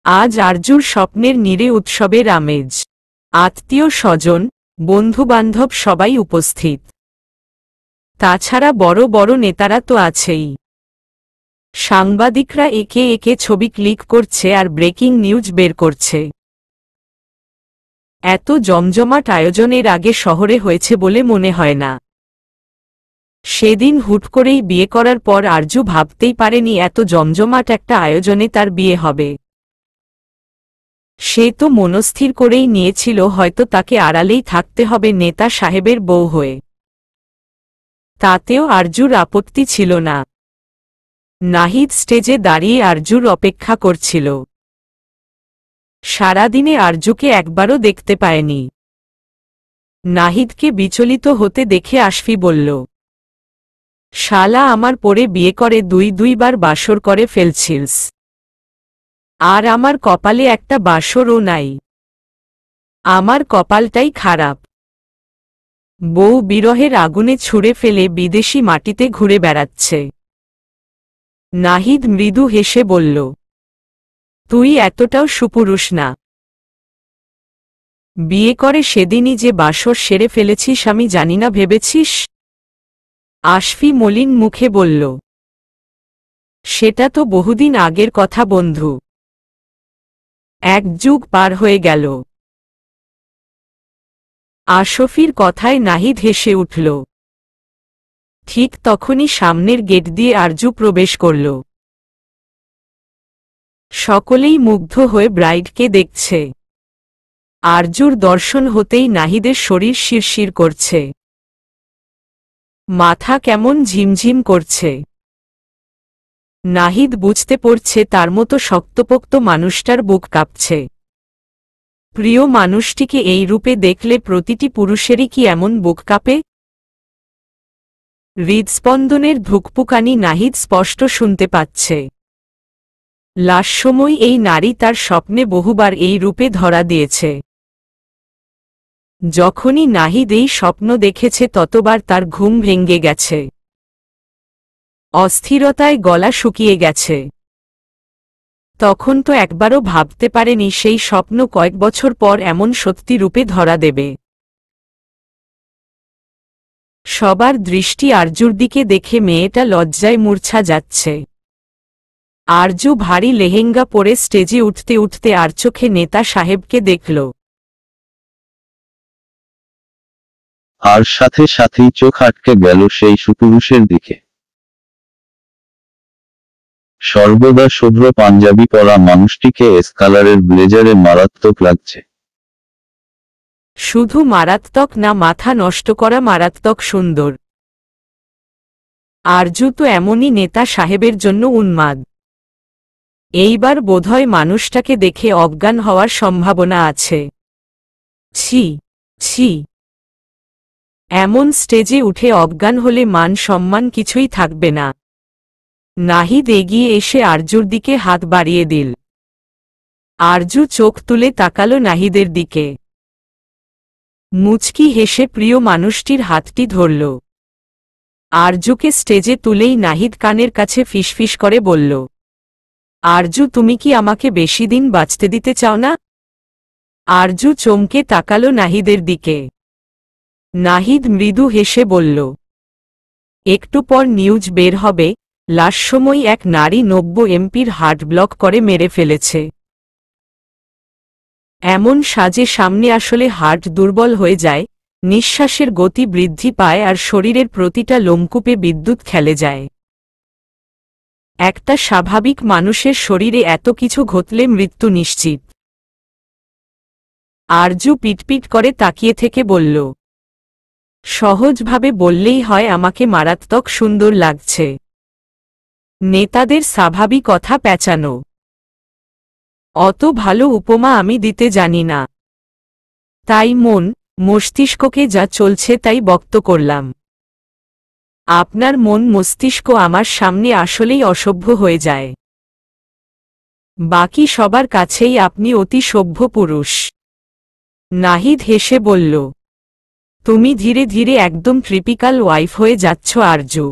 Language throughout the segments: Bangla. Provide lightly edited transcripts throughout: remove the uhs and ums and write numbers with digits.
আজ আরজুর স্বপ্নের নীড়ে উৎসবের আমেজ। আত্মীয় স্বজন, বন্ধুবান্ধব সবাই উপস্থিত। তাছাড়া বড় বড় নেতারা তো আছেই। সাংবাদিকরা একে একে ছবি ক্লিক করছে আর ব্রেকিং নিউজ বের করছে। এত জমজমাট আয়োজনের আগে শহরে হয়েছে বলে মনে হয় না। সেদিন হুট করেই বিয়ে করার পর আরজু ভাবতেই পারেনি এত জমজমাট একটা আয়োজনে তার বিয়ে হবে। সে তো মনস্থির করেই নিয়েছিল হয়তো তাকে আড়ালেই থাকতে হবে নেতা সাহেবের বউ হয়ে। তাতেও আরজুর আপত্তি ছিল না। নাহিদ স্টেজে দাঁড়িয়ে আরজুর অপেক্ষা করছিল। সারাদিনে আরজুকে একবারও দেখতে পায়নি। নাহিদকে বিচলিত হতে দেখে আশফি বলল, শালা আমার পরে বিয়ে করে দুইবার বাসর করে ফেলছিস, আর আমার কপালে একটা বাসরও নাই। আমার কপালটাই খারাপ। বউ বিরহের আগুনে ছুঁড়ে ফেলে বিদেশি মাটিতে ঘুরে বেড়াচ্ছে। নাহিদ মৃদু হেসে বলল, তুই এতটাও সুপুরুষ না। বিয়ে করে সেদিনই যে বাসর সেরে ফেলেছিস আমি জানি না ভেবেছিস? আশফি মলিন মুখে বলল, সেটা তো বহুদিন আগের কথা বন্ধু। 1 যুগ পার হয়ে গেল। আশফির কথায় নাহিদ হেসে উঠল। ঠিক তখনই সামনের গেট দিয়ে আরজু প্রবেশ করল। সকলেই মুগ্ধ হয়ে ব্রাইডকে দেখছে। আরজুর দর্শন হতেই নাহিদের শরীর শিরশির করছে। মাথা কেমন ঝিমঝিম করছে। নাহিদ বুঝতে পারছে তার মতো শক্তপোক্ত মানুষটার বুক কাঁপছে। প্রিয় মানুষটিকে এই রূপে দেখলে প্রতিটি পুরুষেরই কি এমন বুক কাঁপে? হৃদস্পন্দনের ধুকপুকানি নাহিদ স্পষ্ট শুনতে পাচ্ছে। লাস্যময় এই নারী তার স্বপ্নে বহুবার এই রূপে ধরা দিয়েছে। যখনই নাহিদ এই স্বপ্ন দেখেছে ততবার তার ঘুম ভেঙে গেছে। অস্থিরতায় গলা শুকিয়ে গেছে। তখন তো একবারও ভাবতে পারেনি সেই স্বপ্ন কয়েক বছর পর এমন সত্যি রূপে ধরা দেবে। সবার দৃষ্টি আরজুর দিকে দেখে মেয়েটা লজ্জায় মূর্ছা যাচ্ছে। আরজু ভারী লেহেঙ্গা পরে স্টেজে উঠতে উঠতে আর চোখে নেতা সাহেবকে দেখল। আর সাথে সাথেই চোখ আটকে গেল সেই সুপুরুষের দিকে। সর্বদা শুভ্র পাঞ্জাবি পরা মানুষটিকে এসকালারের ব্লেজারে মারাত্মক লাগছে। শুধু মারাত্মক না, মাথা নষ্ট করা মারাত্মক সুন্দর। আরজু তো এমনই নেতা সাহেবের জন্য উন্মাদ। এইবার বোধহয় মানুষটাকে দেখে অজ্ঞান হওয়ার সম্ভাবনা আছে। ছি ছি, এমন স্টেজে উঠে অজ্ঞান হলে মান সম্মান কিছুই থাকবে না। নাহিদ এগিয়ে এসে আরজুর দিকে হাত বাড়িয়ে দিল। আরজু চোখ তুলে তাকালো নাহিদের দিকে। মুচকি হেসে প্রিয় মানুষটির হাতটি ধরল। আরজুকে স্টেজে তুলেই নাহিদ কানের কাছে ফিসফিস করে বলল, আরজু তুমি কি আমাকে বেশি দিন বাঁচতে দিতে চাও না? আরজু চমকে তাকালো নাহিদের দিকে। নাহিদ মৃদু হেসে বলল, একটু পর নিউজ বের হবে, লাস্যময় এক নারী 90 এমপির হার্ট ব্লক করে মেরে ফেলেছে। এমন সাজে সামনে আসলে হার্ট দুর্বল হয়ে যায়, নিঃশ্বাসের গতি বৃদ্ধি পায় আর শরীরের প্রতিটা লোমকূপে বিদ্যুৎ খেলে যায়। একটা স্বাভাবিক মানুষের শরীরে এত কিছু ঘটলে মৃত্যু নিশ্চিত। আরজু পিটপিট করে তাকিয়ে থেকে বলল, সহজভাবে বললেই হয় আমাকে মারাত্মক সুন্দর লাগছে। নেতাদের স্বাভাবিক কথা পেঁচানো। অত ভালো উপমা আমি দিতে জানি না, তাই মন মস্তিষ্ককে যা চলছে তাই বক্ত করলাম। আপনার মন মস্তিষ্ক আমার সামনে আসলেই অসভ্য হয়ে যায়। বাকি সবার কাছেই আপনি অতি সভ্য পুরুষ। নাহিদ হেসে বলল, তুমি ধীরে ধীরে একদম ট্রিপিক্যাল ওয়াইফ হয়ে যাচ্ছ আরজু।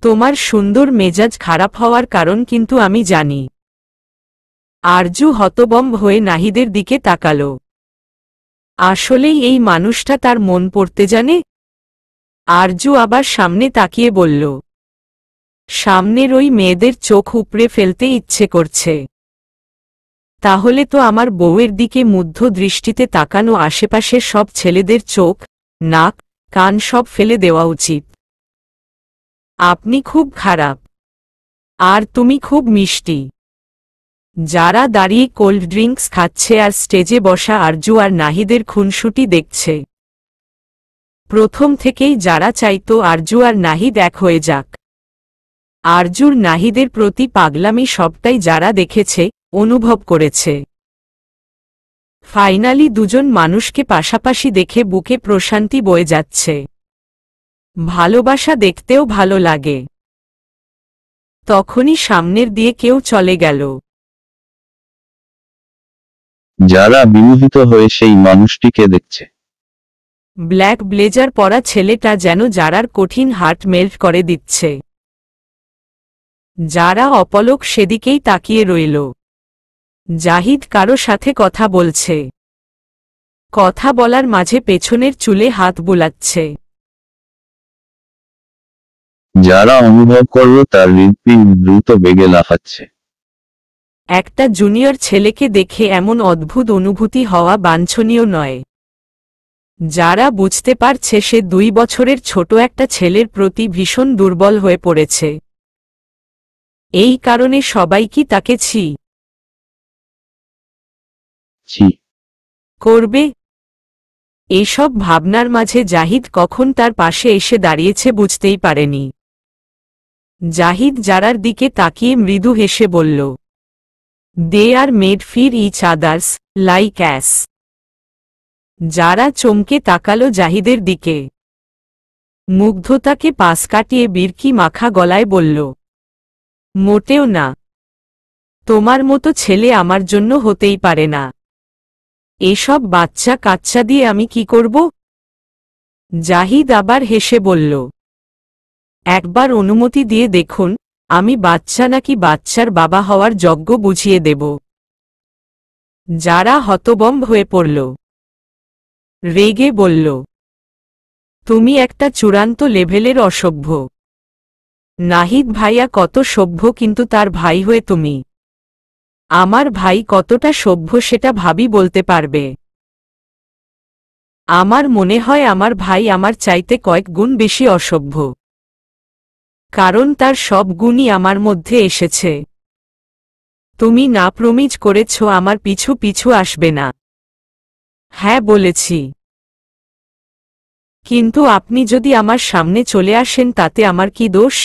তোমার সুন্দর মেজাজ খারাপ হওয়ার কারণ কিন্তু আমি জানি। আরজু হতবম্ব হয়ে নাহিদের দিকে তাকালো। আসলেই এই মানুষটা তার মন পড়তে জানে। আরজু আবার সামনে তাকিয়ে বলল, সামনের ওই মেয়েদের চোখ উপড়ে ফেলতে ইচ্ছে করছে। তাহলে তো আমার বউয়ের দিকে মুগ্ধ দৃষ্টিতে তাকানো আশেপাশের সব ছেলেদের চোখ, নাক, কান সব ফেলে দেওয়া উচিত। আপনি খুব খারাপ। আর তুমি খুব মিষ্টি। যারা দাঁড়িয়ে কোল্ড ড্রিঙ্কস খাচ্ছে আর স্টেজে বসা আরজু আর নাহিদের খুনসুটি দেখছে। প্রথম থেকেই যারা চাইতো আরজু আর নাহিদ এক হয়ে যাক। আরজুর নাহিদের প্রতি পাগলামি সবটাই যারা দেখেছে, অনুভব করেছে। ফাইনালি দুজন মানুষকে পাশাপাশি দেখে বুকে প্রশান্তি বয়ে যাচ্ছে। ভালোবাসা দেখতেও ভালো লাগে। তখনই সামনের দিয়ে কেউ চলে গেল। যারা বিমোহিত হয়ে সেই মানুষটিকে দেখছে। ব্ল্যাক ব্লেজার পরা ছেলেটা যেন যারার কঠিন হার্ট মেল্ট করে দিচ্ছে। যারা অপলক সেদিকেই তাকিয়ে রইল। জাহিদ কারো সাথে কথা বলছে। কথা বলার মাঝে পেছনের চুলে হাত বুলাচ্ছে। যারা অনুভব করল তার হৃৎপিণ্ড দ্রুত বেগে লাফাচ্ছে। একটা জুনিয়র ছেলেকে দেখে এমন অদ্ভুত অনুভূতি হওয়া বাঞ্ছনীয় নয়। যারা বুঝতে পারছে সে 2 বছরের ছোট একটা ছেলের প্রতি ভীষণ দুর্বল হয়ে পড়েছে। এই কারণে সবাই কি তাকে ছি করবে? এইসব ভাবনার মাঝে জাহিদ কখন তার পাশে এসে দাঁড়িয়েছে বুঝতেই পারেনি। জাহিদ যারার দিকে তাকিয়ে মৃদু হেসে বলল, দে আর মেড ফির ইচ আদার্স, লাইক অ্যাস। যারা চমকে তাকালো জাহিদের দিকে। মুগ্ধতাকে পাশ কাটিয়ে বিরকি মাখা গলায় বলল, মোটেও না। তোমার মতো ছেলে আমার জন্য হতেই পারে না। এসব বাচ্চা কাচ্চা দিয়ে আমি কি করব? জাহিদ আবার হেসে বলল, একবার অনুমতি দিয়ে দেখুন, আমি বাচ্চা নাকি বাচ্চার বাবা হওয়ার যজ্ঞ বুঝিয়ে দেব। যারা হতবম্ব হয়ে পড়ল। রেগে বলল, তুমি একটা চূড়ান্ত লেভেলের অসভ্য। নাহিদ ভাইয়া কত সভ্য, কিন্তু তার ভাই হয়ে তুমি। আমার ভাই কতটা সভ্য সেটা ভাবি বলতে পারবে। আমার মনে হয় আমার ভাই আমার চাইতে কয়েক গুণ বেশি অসভ্য। কারণ তার সব গুণই আমার মধ্যে এসেছে। তুমি না প্রমিজ করেছ আমার পিছু পিছু আসবে না। হ্যাঁ বলেছি। কিন্তু আপনি যদি আমার সামনে চলে আসেন তাতে আমার কি দোষ?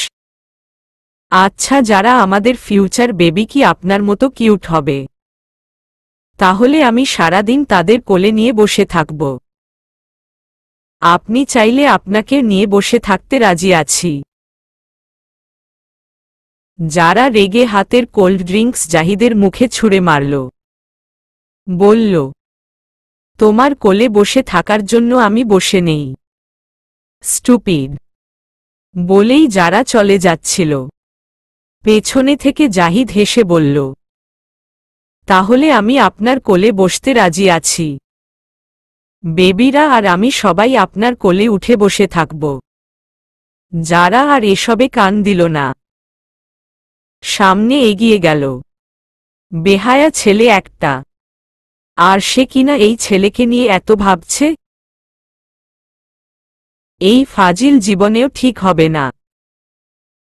আচ্ছা, যারা আমাদের ফিউচার বেবি কি আপনার মতো কিউট হবে? তাহলে আমি সারাদিন তাদের কোলে নিয়ে বসে থাকব। আপনি চাইলে আপনাকে নিয়ে বসে থাকতে রাজি আছি। যারা রেগে হাতের কোল্ড ড্রিঙ্কস জাহিদের মুখে ছুঁড়ে মারল। বলল, তোমার কোলে বসে থাকার জন্য আমি বসে নেই। স্টুপিড। বলেই যারা চলে যাচ্ছিল। পেছনে থেকে জাহিদ হেসে বলল, তাহলে আমি আপনার কোলে বসতে রাজি আছি। বেবিরা আর আমি সবাই আপনার কোলে উঠে বসে থাকব। যারা আর এসবে কান দিল না। সামনে এগিয়ে গেল। বেহায়া ছেলে একটা। আর সে কিনা এই ছেলেকে নিয়ে এত ভাবছে। এই ফাজিল জীবনেও ঠিক হবে না।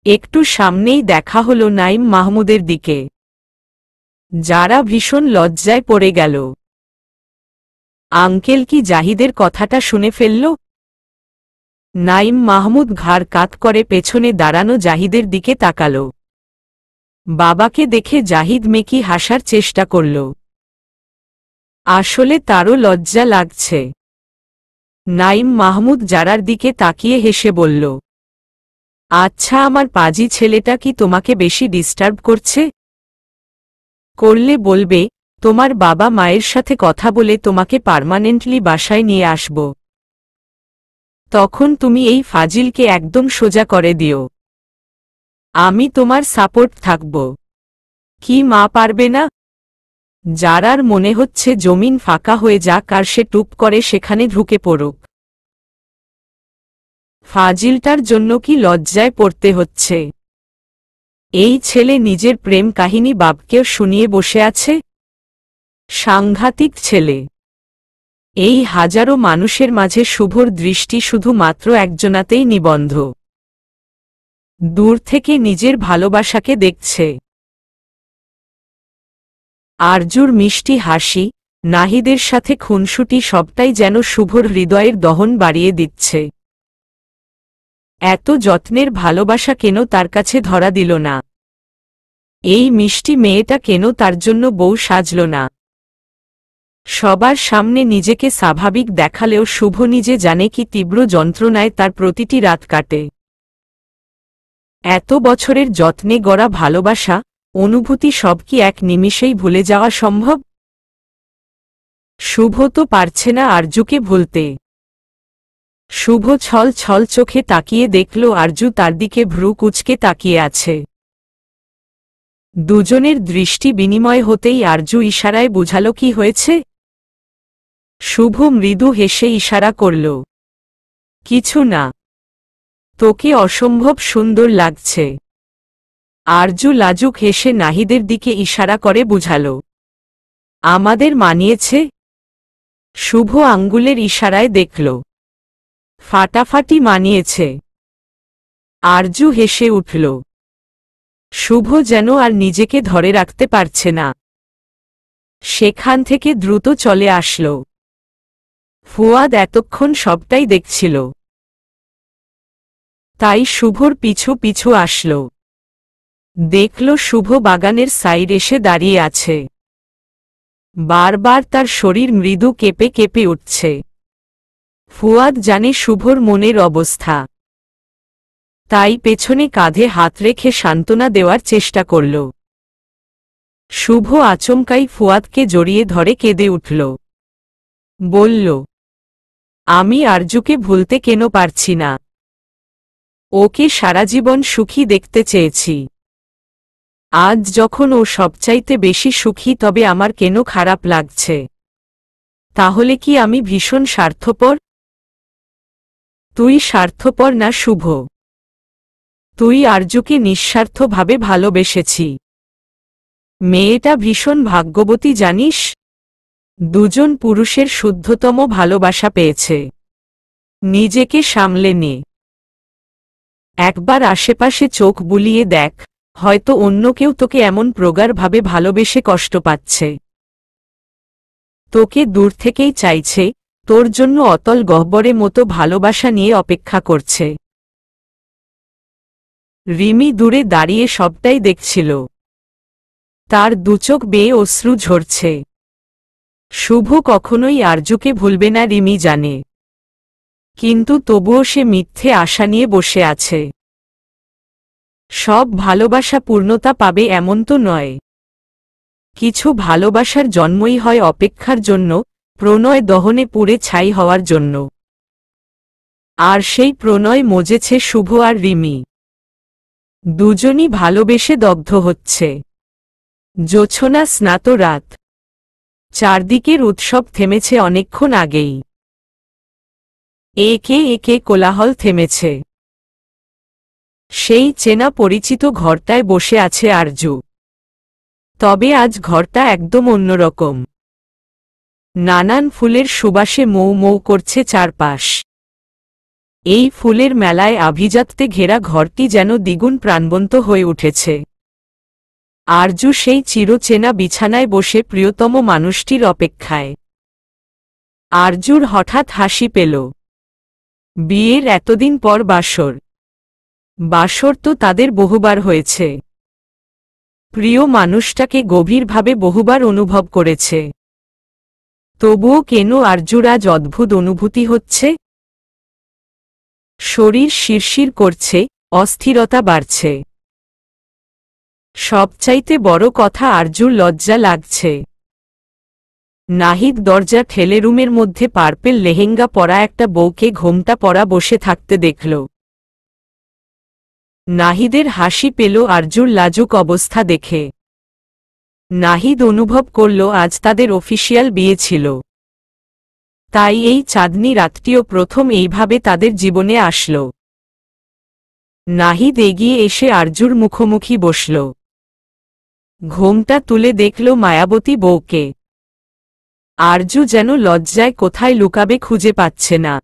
একটু সামনেই দেখা হলো নাইম মাহমুদের দিকে। যারা ভীষণ লজ্জায় পড়ে গেল। আঙ্কেল কি জাহিদের কথাটা শুনে ফেলল? নাইম মাহমুদ ঘাড় কাত করে পেছনে দাঁড়ানো জাহিদের দিকে তাকাল। বাবাকে দেখে জাহিদ মেকি হাসার চেষ্টা করল। আসলে তারও লজ্জা লাগছে। নাইম মাহমুদ যারার দিকে তাকিয়ে হেসে বলল, আচ্ছা, আমার পাজি ছেলেটা কি তোমাকে বেশি ডিস্টার্ব করছে? করলে বলবে, তোমার বাবা মায়ের সাথে কথা বলে তোমাকে পার্মানেন্টলি বাসায় নিয়ে আসব। তখন তুমি এই ফাজিলকে একদম সোজা করে দিও। আমি তোমার সাপোর্ট থাকব। কি মা পারবে না? যারার মনে হচ্ছে জমিন ফাঁকা হয়ে যাক আর সে টুপ করে সেখানে ঢুকে পড়ুক। ফাজিলটার জন্য কি লজ্জায় পড়তে হচ্ছে? এই ছেলে নিজের প্রেম কাহিনী বাপকেও শুনিয়ে বসে আছে। সাংঘাতিক ছেলে। এই হাজারো মানুষের মাঝে শুভর দৃষ্টি শুধুমাত্র একজনাতেই নিবন্ধ। দূর থেকে নিজের ভালোবাসাকে দেখছে। আরজুর মিষ্টি হাসি, নাহিদের সাথে খুনসুটি সবটাই যেন শুভর হৃদয়ের দহন বাড়িয়ে দিচ্ছে। এত যত্নের ভালোবাসা কেন তার কাছে ধরা দিল না? এই মিষ্টি মেয়েটা কেন তার জন্য বউ সাজল না? সবার সামনে নিজেকে স্বাভাবিক দেখালেও শুভ নিজে জানে কি তীব্র যন্ত্রণায় তার প্রতিটি রাত কাটে। এত বছরের যত্নে গড়া ভালোবাসা, অনুভূতি সব কি এক নিমিষেই ভুলে যাওয়া সম্ভব? শুভ তো পারছে না আরজুকে ভুলতে। শুভ ছল ছল চোখে তাকিয়ে দেখল আরজু তার দিকে ভ্রু কুঁচকে তাকিয়ে আছে। দুজনের দৃষ্টি বিনিময় হতেই আরজু ইশারায় বুঝাল কি হয়েছে। শুভ মৃদু হেসে ইশারা করল, কিছু না। তোকে অসম্ভব সুন্দর লাগছে। আরজু লাজুক হেসে নাহিদের দিকে ইশারা করে বুঝাল, আমাদের মানিয়েছে। শুভ আঙ্গুলের ইশারায় দেখল, ফাটাফাটি মানিয়েছে। আরজু হেসে উঠল। শুভ যেন আর নিজেকে ধরে রাখতে পারছে না। সেখান থেকে দ্রুত চলে আসল। ফুয়াদ এতক্ষণ সবটাই দেখছিল, তাই শুভর পিছু পিছু আসল। দেখল শুভ বাগানের সাইড এসে দাঁড়িয়ে আছে। বারবার তার শরীর মৃদু কেঁপে কেঁপে উঠছে। ফুয়াদ জানে শুভর মনের অবস্থা, তাই পেছনে কাঁধে হাত রেখে সান্ত্বনা দেওয়ার চেষ্টা করল। শুভ আচমকাই ফুয়াদকে জড়িয়ে ধরে কেঁদে উঠল। বলল, আমি আরজুকে ভুলতে কেন পারছি না? ওকে সারা জীবন সুখী দেখতে চেয়েছি। আজ যখন ও সবচাইতে বেশি সুখী তবে আমার কেন খারাপ লাগছে? তাহলে কি আমি ভীষণ স্বার্থপর? তুই স্বার্থপর না শুভ। তুই আরজুকে নিঃস্বার্থভাবে ভালোবেসেছি। মেয়েটা ভীষণ ভাগ্যবতী জানিস। দুজন পুরুষের শুদ্ধতম ভালোবাসা পেয়েছে। নিজেকে সামলে নে। একবার আশেপাশে চোখ বুলিয়ে দেখ, হয়তো অন্য কেউ তোকে এমন প্রগাঢ়ভাবে ভালোবেসে কষ্ট পাচ্ছে। তোকে দূর থেকেই চাইছে, তোর জন্য অতল গহ্বরে মতো ভালোবাসা নিয়ে অপেক্ষা করছে। রিমি দূরে দাঁড়িয়ে সবটাই দেখছিল। তার দুচোখ বেয়ে অশ্রু ঝরছে। শুভ কখনোই আরজুকে ভুলবে না রিমি জানে। কিন্তু তবুও সে মিথ্যে আশা নিয়ে বসে আছে। সব ভালোবাসা পূর্ণতা পাবে এমন তো নয়। কিছু ভালোবাসার জন্মই হয় অপেক্ষার জন্য, প্রণয় দহনে পুড়ে ছাই হওয়ার জন্য। আর সেই প্রণয় মজেছে শুভ আর রিমি। দুজনই ভালোবেসে দগ্ধ হচ্ছে। জোছনা স্নাত রাত। চারদিকের উৎসব থেমেছে অনেকক্ষণ আগেই। একে একে কোলাহল থেমেছে। সেই চেনা পরিচিত ঘরটায় বসে আছে আরজু। তবে আজ ঘরটা একদম অন্যরকম। নানান ফুলের সুবাসে মৌ মৌ করছে চারপাশ। এই ফুলের মেলায় আভিজাত্যে ঘেরা ঘরটি যেন দ্বিগুণ প্রাণবন্ত হয়ে উঠেছে। আরজু সেই চিরচেনা বিছানায় বসে প্রিয়তম মানুষটির অপেক্ষায়। আরজুর হঠাৎ হাসি পেল। বিয়ের এতদিন পর বাসর। বাসর তো তাদের বহুবার হয়েছে। প্রিয় মানুষটাকে গভীরভাবে বহুবার অনুভব করেছে। তবুও কেন আরজুর আজ অদ্ভুত অনুভূতি হচ্ছে? শরীর শিরশির করছে, অস্থিরতা বাড়ছে। সবচাইতে বড় কথা আরজুর লজ্জা লাগছে। নাহিদ দরজা ঠেলে রুমের মধ্যে পার্পেল লেহেঙ্গা পরা একটা বউকে ঘোমটা পরা বসে থাকতে দেখল। নাহিদের হাসি পেল আরজুর লাজুক অবস্থা দেখে। নাহিদ অনুভব করল আজ তাদের অফিসিয়াল বিয়ে ছিল। তাই এই চাঁদনি রাতটিও প্রথম এইভাবে তাদের জীবনে আসল। নাহিদ এগিয়ে এসে আরজুর মুখোমুখি বসল। ঘোমটা তুলে দেখল মায়াবতী বউকে। আরজু যেন লজ্জায় কোথায় লুকাবে খুঁজে পাচ্ছে না।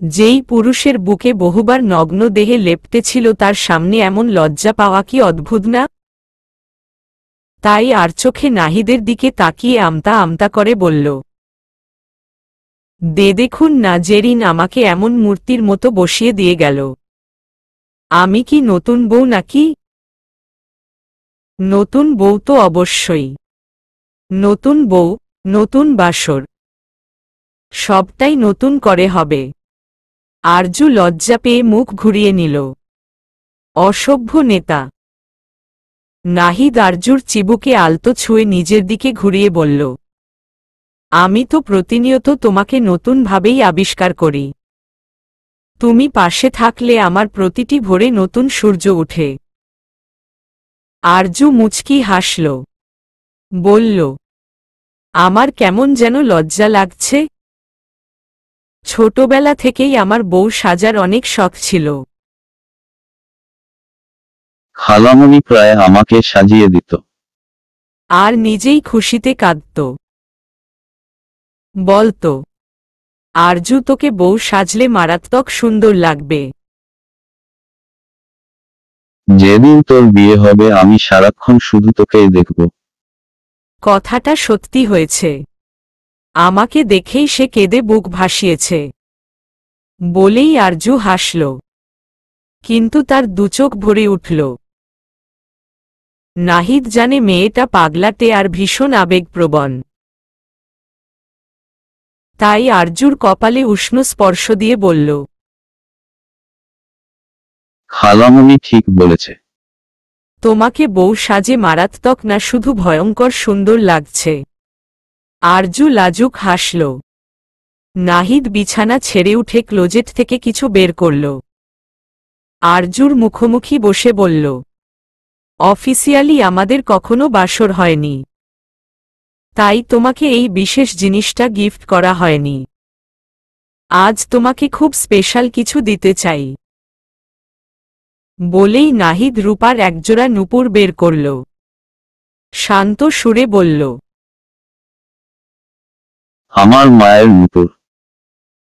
যেই পুরুষের বুকে বহুবার নগ্ন দেহে লেপ্টেছিল তার সামনে এমন লজ্জা পাওয়া কি অদ্ভুত না? তাই আর চোখে নাহিদের দিকে তাকিয়ে আমতা আমতা করে বলল, দেখুন না জেরিন আমাকে এমন মূর্তির মতো বসিয়ে দিয়ে গেল। আমি কি নতুন বউ নাকি? নতুন বউ তো অবশ্যই। নতুন বউ, নতুন বাসর, সবটাই নতুন করে হবে। আরজু লজ্জা পেয়ে মুখ ঘুরিয়ে নিল। অসভ্য নেতা। নাহিদ আরজুর চিবুকে আলতো ছুঁয়ে নিজের দিকে ঘুরিয়ে বলল, আমি তো প্রতিনিয়ত তোমাকে নতুনভাবেই আবিষ্কার করি। তুমি পাশে থাকলে আমার প্রতিটি ভোরে নতুন সূর্য উঠে। আরজু মুচকি হাসল। বলল, আমার কেমন যেন লজ্জা লাগছে। ছোটবেলা থেকেই আমার বউ সাজার অনেক শখ ছিল। খালামণি প্রায় আমাকে সাজিয়ে দিত। আর নিজেই খুশিতে কাঁদত। বলতো, আরজু তোকে বউ সাজলে মারাত্মক সুন্দর লাগবে। যেদিন তোর বিয়ে হবে আমি সারাক্ষণ শুধু তোকেই দেখব। কথাটা সত্যি হয়েছে। আমাকে দেখেই সে কেঁদে বুক ভাসিয়েছে। বলেই আরজু হাসল। কিন্তু তার দুচোখ ভরে উঠল। নাহিদ জানে মেয়েটা পাগলাটে আর ভীষণ আবেগপ্রবণ। তাই আরজুর কপালে উষ্ণ স্পর্শ দিয়ে বলল, খালামণি ঠিক বলেছে। তোমাকে বউ সাজে মারাত্মক না শুধু ভয়ঙ্কর সুন্দর লাগছে। আরজু লাজুক হাসল। নাহিদ বিছানা ছেড়ে উঠে ক্লোজেট থেকে কিছু বের করল। আরজুর মুখোমুখি বসে বলল, অফিসিয়ালি আমাদের কখনো বাসর হয়নি। তাই তোমাকে এই বিশেষ জিনিসটা গিফট করা হয়নি। আজ তোমাকে খুব স্পেশাল কিছু দিতে চাই। বলেই নাহিদ রূপার একজোড়া নূপুর বের করল। শান্ত সুরে বলল, আমার মায়ের নূপুর।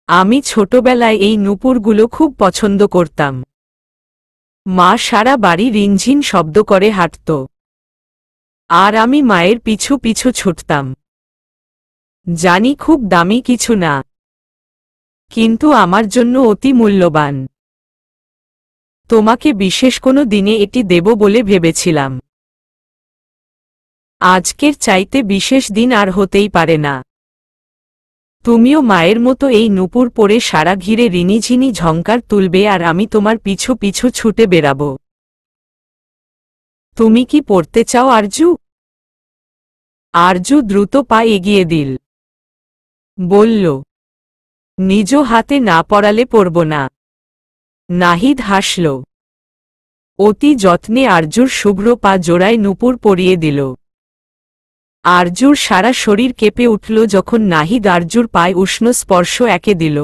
আমি ছোটবেলায় এই নূপুরগুলো খুব পছন্দ করতাম। মা সারা বাড়ি রিনঝিন শব্দ করে হাঁটত। আর আমি মায়ের পিছু পিছু ছুটতাম। জানি খুব দামি কিছু না, কিন্তু আমার জন্য অতি মূল্যবান। তোমাকে বিশেষ কোনো দিনে এটি দেব বলে ভেবেছিলাম। আজকের চাইতে বিশেষ দিন আর হতেই পারে না। তুমিও মায়ের মতো এই নূপুর পরে সারা ঘিরে রিনিঝিনি ঝংকার তুলবে আর আমি তোমার পিছু পিছু ছুটে বেড়াব। তুমি কি পড়তে চাও আরজু? আরজু দ্রুত পা এগিয়ে দিল। বলল, নিজ হাতে না পড়ালে পড়ব না। নাহিদ হাসল। অতি যত্নে আরজুর শুভ্র পা জোড়ায় নূপুর পরিয়ে দিল। আরজুর সারা শরীর কেঁপে উঠল যখন নাহিদ আরজুর পায়ে উষ্ণ স্পর্শ একে দিল।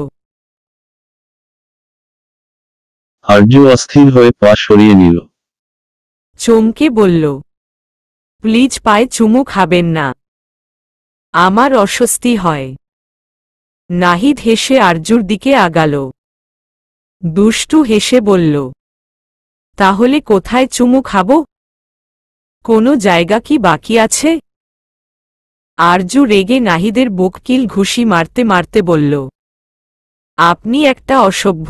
আরজু অস্থির হয়ে পা সরিয়ে নিল। চমকে বলল, প্লিজ পায়ে চুমু খাবেন না, আমার অস্বস্তি হয়। নাহিদ হেসে আরজুর দিকে আগাল। দুষ্টু হেসে বলল, তাহলে কোথায় চুমু খাব? কোনো জায়গা কি বাকি আছে? আরজু রেগে নাহিদের বুককিল ঘুষি মারতে মারতে বলল, আপনি একটা অসভ্য।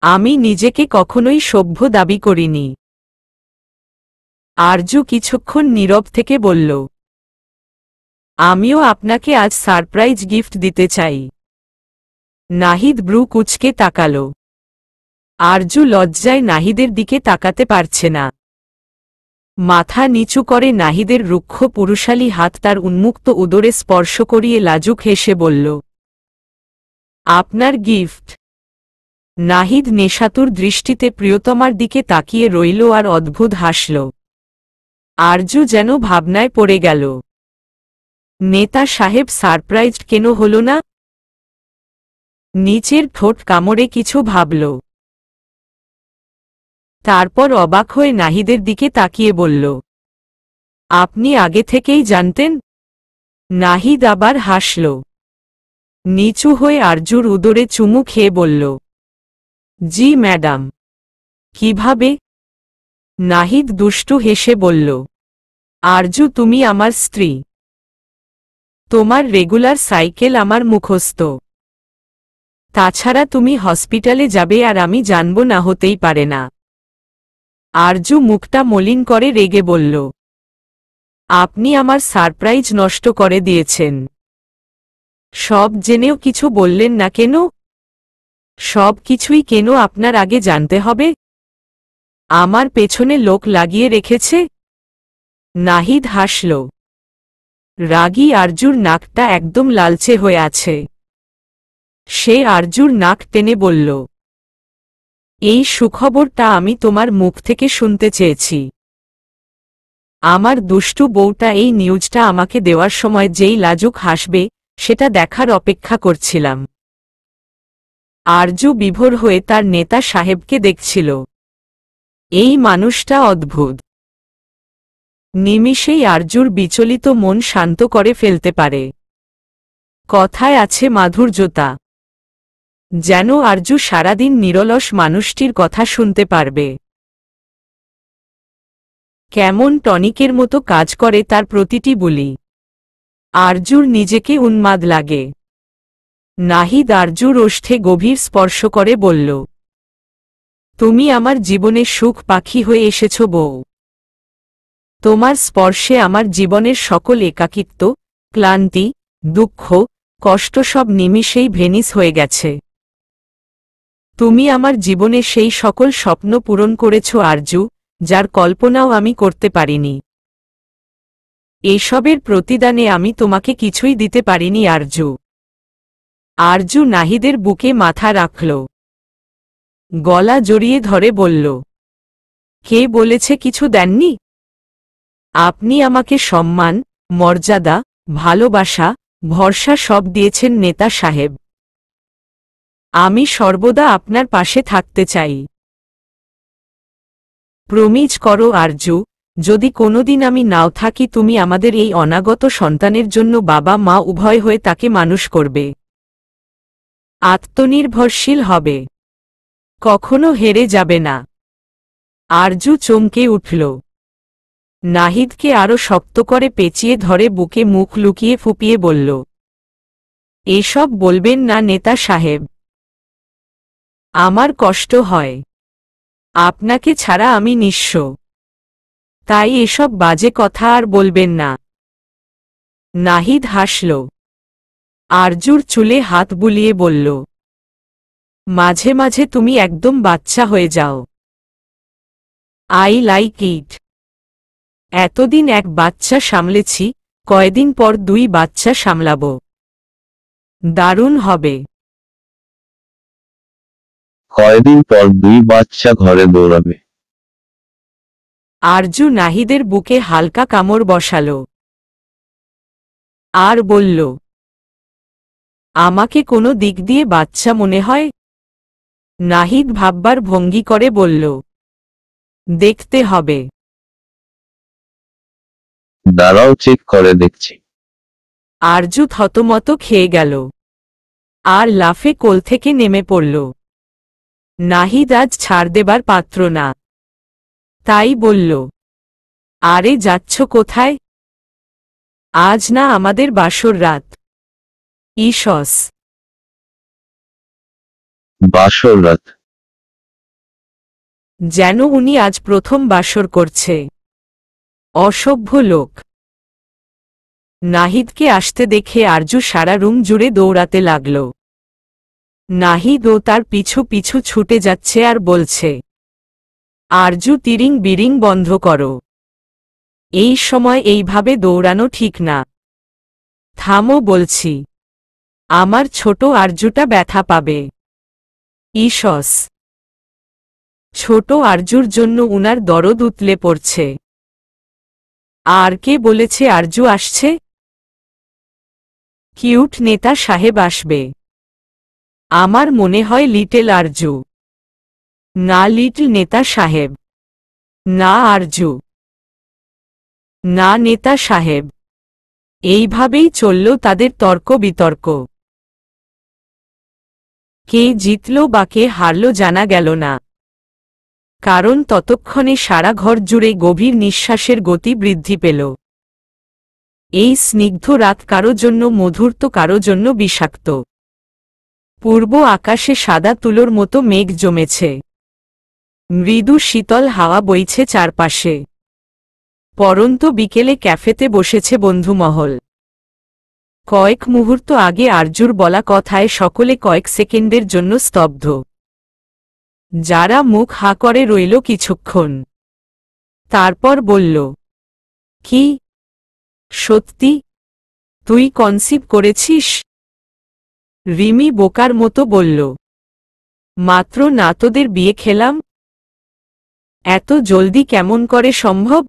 আমি নিজেকে কখনোই সভ্য দাবি করিনি। আরজু কিছুক্ষণ নীরব থেকে বলল, আমিও আপনাকে আজ সারপ্রাইজ গিফট দিতে চাই। নাহিদ ব্রু কুঁচকে তাকাল। আরজু লজ্জায় নাহিদের দিকে তাকাতে পারছে না। মাথা নিচু করে নাহিদের রুক্ষ পুরুষালী হাত তার উন্মুক্ত উদরে স্পর্শ করিয়ে লাজুক হেসে বলল, আপনার গিফট। নাহিদ নেশাতুর দৃষ্টিতে প্রিয়তমার দিকে তাকিয়ে রইল আর অদ্ভুত হাসল। আরজু যেন ভাবনায় পড়ে গেল। নেতা সাহেব সারপ্রাইজড কেন হল না? নিচের ঠোঁট কামড়ে কিছু ভাবল। তারপর অবাক হয়ে নাহিদের দিকে তাকিয়ে বলল, আপনি আগে থেকেই জানতেন? নাহিদ আবার হাসল। নিচু হয়ে আরজুর উদরে চুমু খেয়ে বলল, জি ম্যাডাম। কিভাবে? নাহিদ দুষ্টু হেসে বলল, আরজু তুমি আমার স্ত্রী। তোমার রেগুলার সাইকেল আমার মুখস্থ। তাছাড়া তুমি হসপিটালে যাবে আর আমি জানব না, হতেই পারে না। আরজু মুখটা মলিন করে রেগে বলল, আপনি আমার সারপ্রাইজ নষ্ট করে দিয়েছেন। সব জেনেও কিছু বললেন না কেন? সব কিছুই কেন আপনার আগে জানতে হবে? আমার পেছনে লোক লাগিয়ে রেখেছে? নাহিদ হাসল। রাগী আরজুর নাকটা একদম লালচে হয়ে আছে। সে আরজুর নাক টেনে বলল, এই সুখবরটা আমি তোমার মুখ থেকে শুনতে চেয়েছি। আমার দুষ্টু বউটা এই নিউজটা আমাকে দেওয়ার সময় যেই লাজুক হাসবে সেটা দেখার অপেক্ষা করছিলাম। আরজু বিভোর হয়ে তার নেতা সাহেবকে দেখছিল। এই মানুষটা অদ্ভুত। নিমিষেই আরজুর বিচলিত মন শান্ত করে ফেলতে পারে। কথায় আছে মাধুর্যতা। যেন আরজু সারাদিন নিরলস মানুষটির কথা শুনতে পারবে। কেমন টনিকের মতো কাজ করে তার প্রতিটি বুলি। আরজুর নিজেকে উন্মাদ লাগে। নাহিদ আরজুর ওষ্ঠে গভীর স্পর্শ করে বলল, তুমি আমার জীবনে সুখ পাখি হয়ে এসেছ বউ। তোমার স্পর্শে আমার জীবনের সকল একাকিত্ব, ক্লান্তি, দুঃখ, কষ্ট সব নিমিষেই ভেনিস হয়ে গেছে। তুমি আমার জীবনে সেই সকল স্বপ্ন পূরণ করেছ আরজু, যার কল্পনাও আমি করতে পারিনি। এসবের প্রতিদানে আমি তোমাকে কিছুই দিতে পারিনি আরজু। আরজু নাহিদের বুকে মাথা রাখল। গলা জড়িয়ে ধরে বলল, কে বলেছে কিছু দেননি? আপনি আমাকে সম্মান, মর্যাদা, ভালোবাসা, ভরসা সব দিয়েছেন নেতা সাহেব। আমি সর্বদা আপনার পাশে থাকতে চাই। প্রমিজ করো আরজু, যদি কোনোদিন আমি নাও থাকি তুমি আমাদের এই অনাগত সন্তানের জন্য বাবা মা উভয় হয়ে তাকে মানুষ করবে। আত্মনির্ভরশীল হবে। কখনো হেরে যাবে না। আরজু চমকে উঠল। নাহিদকে আরো শক্ত করে পেঁচিয়ে ধরে বুকে মুখ লুকিয়ে ফুপিয়ে বলল, এসব বলবেন না নেতা সাহেব। আমার কষ্ট হয়। আপনাকে ছাড়া আমি নিঃস্ব। তাই এসব বাজে কথা আর বলবেন না। নাহিদ হাসল। আরজুর চুলে হাত বুলিয়ে বলল, মাঝে মাঝে তুমি একদম বাচ্চা হয়ে যাও। I like it. এতদিন এক বাচ্চা সামলেছি, কয়দিন পর 2 বাচ্চা সামলাব। দারুণ হবে। কয়দিন পর 2 বাচ্চা ঘরে দৌড়াবে। আরজু নাহিদের বুকে হালকা কামড় বসাল। আর বলল, আমাকে কোনো দিক দিয়ে বাচ্চা মনে হয়? নাহিদ ভাববার ভঙ্গি করে বলল, দেখতে হবে। দাঁড়াও চেক করে দেখছি। আরজু থতমত খেয়ে গেল। আর লাফে কোল থেকে নেমে পড়ল। নাহিদ আজ ছাড় দেবার পাত্র না। তাই বলল, আরে যাচ্ছ কোথায়? আজ না আমাদের বাসর রাত। ঈশস। বাসর রাত? যেন উনি আজ প্রথম বাসর করছে। অসভ্য লোক। নাহিদকে আসতে দেখে আরজু সারা রুম জুড়ে দৌড়াতে লাগল। নাহিদ ও তার পিছু পিছু ছুটে যাচ্ছে আর বলছে, আরজু তিরিং বিরিং বন্ধ করো। এই সময় এইভাবে দৌড়ানো ঠিক না। থামো বলছি। আমার ছোট আরজুটা ব্যথা পাবে। ঈশস। ছোট আরজুর জন্য উনার দরদ উতলে পড়ছে। আর কে বলেছে আরজু আসছে? কিউট নেতা সাহেব আসবে। আমার মনে হয় লিটল আরজু। না লিটল নেতা সাহেব। না আরজু। না নেতা সাহেব। এইভাবেই চলল তাদের তর্ক বিতর্ক। কে জিতল বা কে হারল জানা গেল না, কারণ ততক্ষণে সারা ঘর জুড়ে গভীর নিঃশ্বাসের গতি বৃদ্ধি পেল। এই স্নিগ্ধ রাত কারো জন্য মধুর তো কারো জন্য বিষাক্ত। পূর্ব আকাশে সাদা তুলোর মতো মেঘ জমেছে। মৃদু শীতল হাওয়া বইছে চারপাশে। পরন্ত বিকেলে ক্যাফেতে বসেছে বন্ধুমহল। কয়েক মুহূর্ত আগে আরজুর বলা কথায় সকলে কয়েক সেকেন্ডের জন্য স্তব্ধ। যারা মুখ হা করে রইল কিছুক্ষণ। তারপর বলল, কি সত্যি তুই কনসিভ করেছিস? রিমি বোকার মতো বলল, মাত্র না তোদের বিয়ে খেলাম। এত জলদি কেমন করে সম্ভব?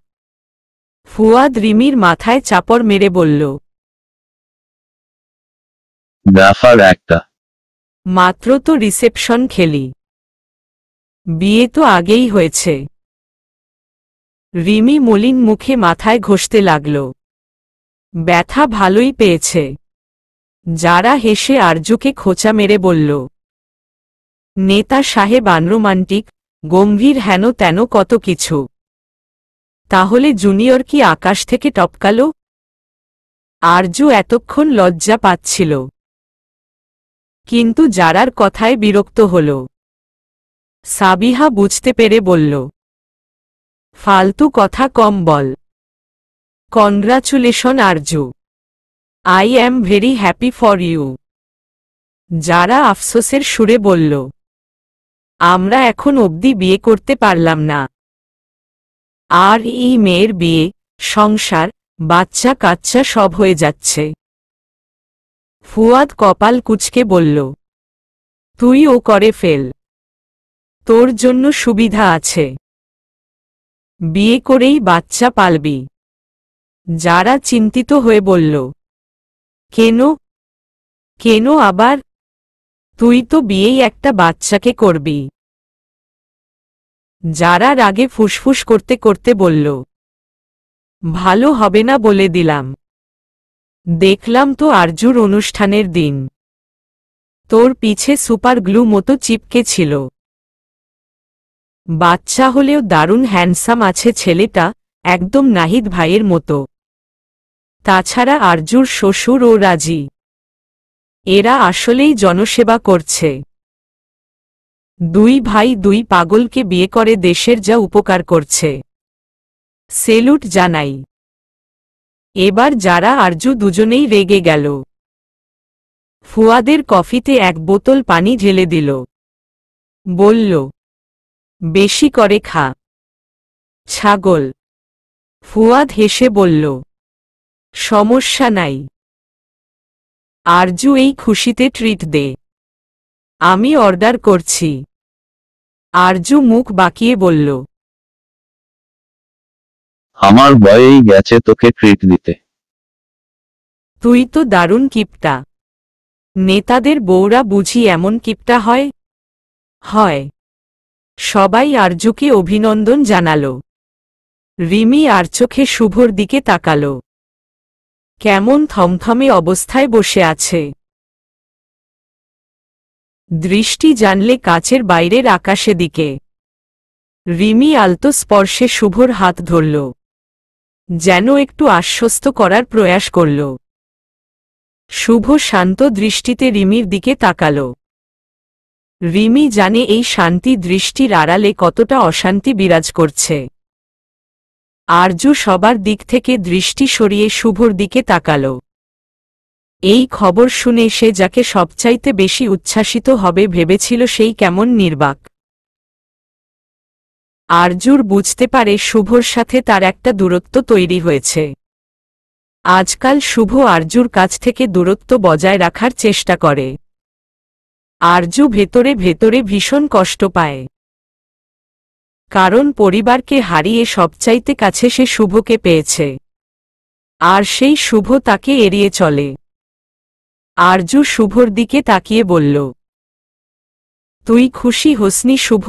ফুয়াদ রিমির মাথায় চাপড় মেরে বলল, ব্যাপার একটা। মাত্র তো রিসেপশন খেলি, বিয়ে তো আগেই হয়েছে। রিমি মলিন মুখে মাথায় ঘষতে লাগল। ব্যথা ভালোই পেয়েছে। যারা হেসে আরজুকে খোঁচা মেরে বলল, নেতা সাহেব আনরোমান্টিক, গম্ভীর হেন তেন কত কিছু। তাহলে জুনিয়র কি আকাশ থেকে টপকাল? আরজু এতক্ষণ লজ্জা পাচ্ছিল, কিন্তু যারার কথায় বিরক্ত হল। সাবিহা বুঝতে পেরে বলল, ফালতু কথা কম বল। Congratulation Arju, I am very happy for you. যারা আফসোসের সুরে বলল, আমরা এখন অবধি বিয়ে করতে পারলাম না। আর এই মেয়ের বিয়ে, সংসার, বাচ্চা কাচ্চা সব হয়ে যাচ্ছে। ফুয়াদ কপাল কুঁচকে বলল, তুই ও করে ফেল, তোর জন্য সুবিধা আছে। বিয়ে করেই বাচ্চা পালবি। যারা চিন্তিত হয়ে বলল, কেন কেন আবার? তুই তো বিয়েই একটা বাচ্চাকে করবি। যারা রাগে ফুসফুস করতে করতে বলল, ভালো হবে না বলে দিলাম। দেখলাম তো আরজুর অনুষ্ঠানের দিন, তোর পিছে সুপার গ্লু মতো চিপকে ছিল। বাচ্চা হলেও দারুণ হ্যান্ডসাম আছে ছেলেটা, একদম নাহিদ ভাইয়ের মতো। তাছাড়া আরজুর শ্বশুর ও রাজি। এরা আসলেই জনসেবা করছে। দুই ভাই দুই পাগলকে বিয়ে করে দেশের যা উপকার করছে। সেলুট জানাই। এবার যারা আরজু দুজনেই রেগে গেল। ফুয়াদের কফিতে এক বোতল পানি ঢেলে দিল। বলল, বেশি করে খা, ছাগল। ফুয়াদ হেসে বলল, সমস্যা নাই। আরজু এই খুশিতে ট্রিট দে। আমি অর্ডার করছি। আরজু মুখ বাঁকিয়ে বলল, আমার ভয়েই গেছে তোকে ট্রিট দিতে। তুই তো দারুণ কিপটা। নেতাদের বউরা বুঝি এমন কিপটা হয়? হয়। সবাই আরজুকে অভিনন্দন জানাল। রিমি আর চোখে শুভর দিকে তাকাল। কেমন থমথমে অবস্থায় বসে আছে। দৃষ্টি জানলে কাচের বাইরের আকাশে দিকে। রিমি আলতো স্পর্শে শুভর হাত ধরল, যেন একটু আশ্বস্ত করার প্রয়াস করল। শুভ শান্ত দৃষ্টিতে রিমির দিকে তাকাল। রিমি জানে এই শান্তি দৃষ্টির আড়ালে কতটা অশান্তি বিরাজ করছে। আরজু সবার দিক থেকে দৃষ্টি সরিয়ে শুভর দিকে তাকাল। এই খবর শুনে সে যাকে সবচাইতে বেশি উচ্ছ্বাসিত হবে ভেবেছিল সেই কেমন নির্বাক। আরজুর বুঝতে পারে শুভর সাথে তার একটা দূরত্ব তৈরি হয়েছে। আজকাল শুভ আরজুর কাছ থেকে দূরত্ব বজায় রাখার চেষ্টা করে। আরজু ভেতরে ভেতরে ভীষণ কষ্ট পায়। কারণ পরিবারকে হারিয়ে সবচাইতে কাছে সে শুভকে পেয়েছে। আর সেই শুভ তাকে এড়িয়ে চলে। আরজু শুভর দিকে তাকিয়ে বলল, তুই খুশি হোসনি শুভ?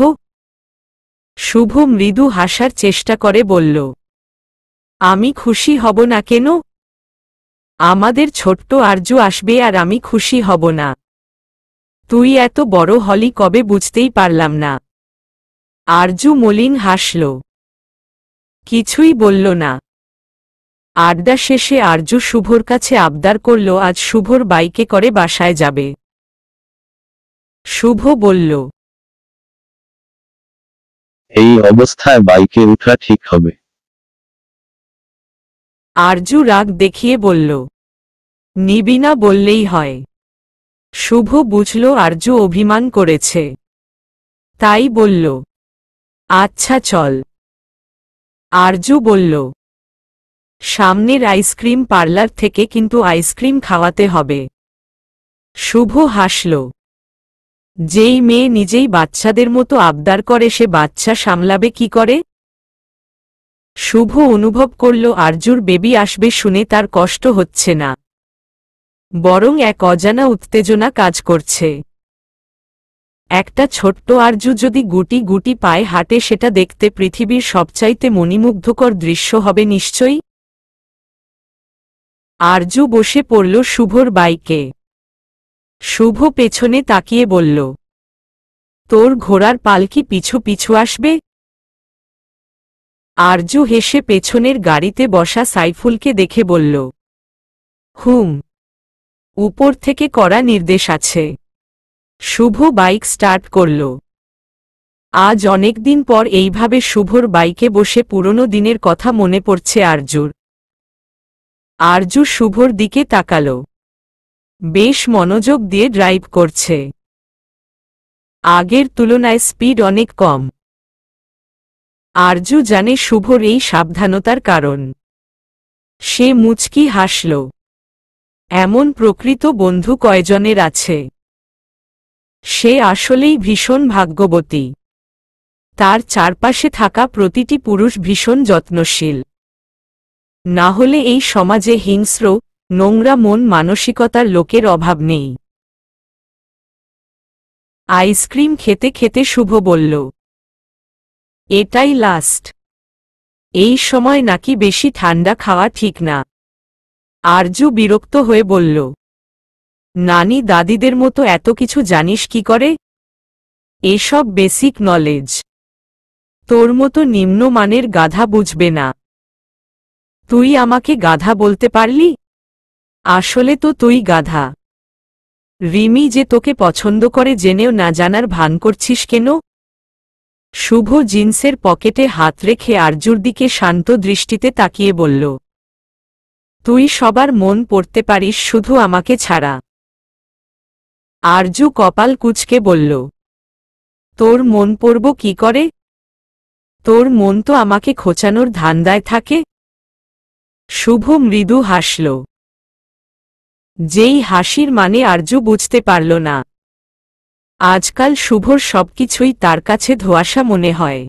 শুভ মৃদু হাসার চেষ্টা করে বলল, আমি খুশি হব না কেন? আমাদের ছোট্ট আরজু আসবে আর আমি খুশি হব না? তুই এত বড় হলি কবে বুঝতেই পারলাম না। আরজু মলিন হাসল, কিছুই বলল না। আড্ডা শেষে আরজু শুভর কাছে আবদার করল আজ শুভর বাইকে করে বাসায় যাবে। শুভ বলল, এই অবস্থায় বাইকে উঠা ঠিক হবে? আরজু রাগ দেখিয়ে বলল, নিবি না বললেই হয়। শুভ বুঝল আরজু অভিমান করেছে, তাই বলল, আচ্ছা চল। আরজু বলল, সামনের আইসক্রিম পার্লার থেকে, কিন্তু আইসক্রিম খাওয়াতে হবে। শুভ হাসল, যেই মেয়ে নিজেই বাচ্চাদের মতো আবদার করে সে বাচ্চা সামলাবে কি করে? শুভ অনুভব করল আরজুর বেবি আসবে শুনে তার কষ্ট হচ্ছে না, বরং এক অজানা উত্তেজনা কাজ করছে। একটা ছোট্ট আরজু যদি গুটি গুটি পায়ে হাঁটে সেটা দেখতে পৃথিবীর সবচাইতে মণিমুগ্ধকর দৃশ্য হবে নিশ্চয়ই। আরজু বসে পড়ল শুভর বাইকে। শুভ পেছনে তাকিয়ে বলল, তোর ঘোড়ার পালকি পিছু পিছু আসবে? আরজু হেসে পেছনের গাড়িতে বসা সাইফুলকে দেখে বলল, হুম, উপর থেকে কড়া নির্দেশ আছে। শুভ বাইক স্টার্ট করল। আজ অনেকদিন পর এইভাবে শুভর বাইকে বসে পুরনো দিনের কথা মনে পড়ছে আরজুর। আরজু শুভর দিকে তাকাল, বেশ মনোযোগ দিয়ে ড্রাইভ করছে। আগের তুলনায় স্পিড অনেক কম। আরজু জানে শুভর এই সাবধানতার কারণ। সে মুচকি হাসল, এমন প্রকৃত বন্ধু কয়জনের আছে। সে আসলেই ভীষণ ভাগ্যবতী। তার চারপাশে থাকা প্রতিটি পুরুষ ভীষণ যত্নশীল। না হলে এই সমাজে হিংস্র, নোংরা মন মানসিকতার লোকের অভাব নেই। আইসক্রিম খেতে খেতে শুভ বলল, এটাই লাস্ট। এই সময় নাকি বেশি ঠান্ডা খাওয়া ঠিক না। আরজু বিরক্ত হয়ে বলল, নানি দাদিদের মতো এত কিছু জানিস কি করে? এসব বেসিক নলেজ তোর মতো নিম্নমানের গাধা বুঝবে না। তুই আমাকে গাধা বলতে পারলি? আসলে তো তুই গাধা। রিমি যে তোকে পছন্দ করে জেনেও না জানার ভান করছিস কেন? শুভ জিন্সের পকেটে হাত রেখে আরজুর দিকে শান্ত দৃষ্টিতে তাকিয়ে বলল, তুই সবার মন পড়তে পারিস শুধু আমাকে ছাড়া। আরজু কপাল কুঁচকে বলল, তোর মন পড়ব কি করে? তোর মন তো আমাকে খোঁচানোর ধান্দায় থাকে। শুভ মৃদু হাসল, যেই হাসির মানে আরজু বুঝতে পারল না। আজকাল শুভর সবকিছুই তার কাছে ধোঁয়াশা মনে হয়।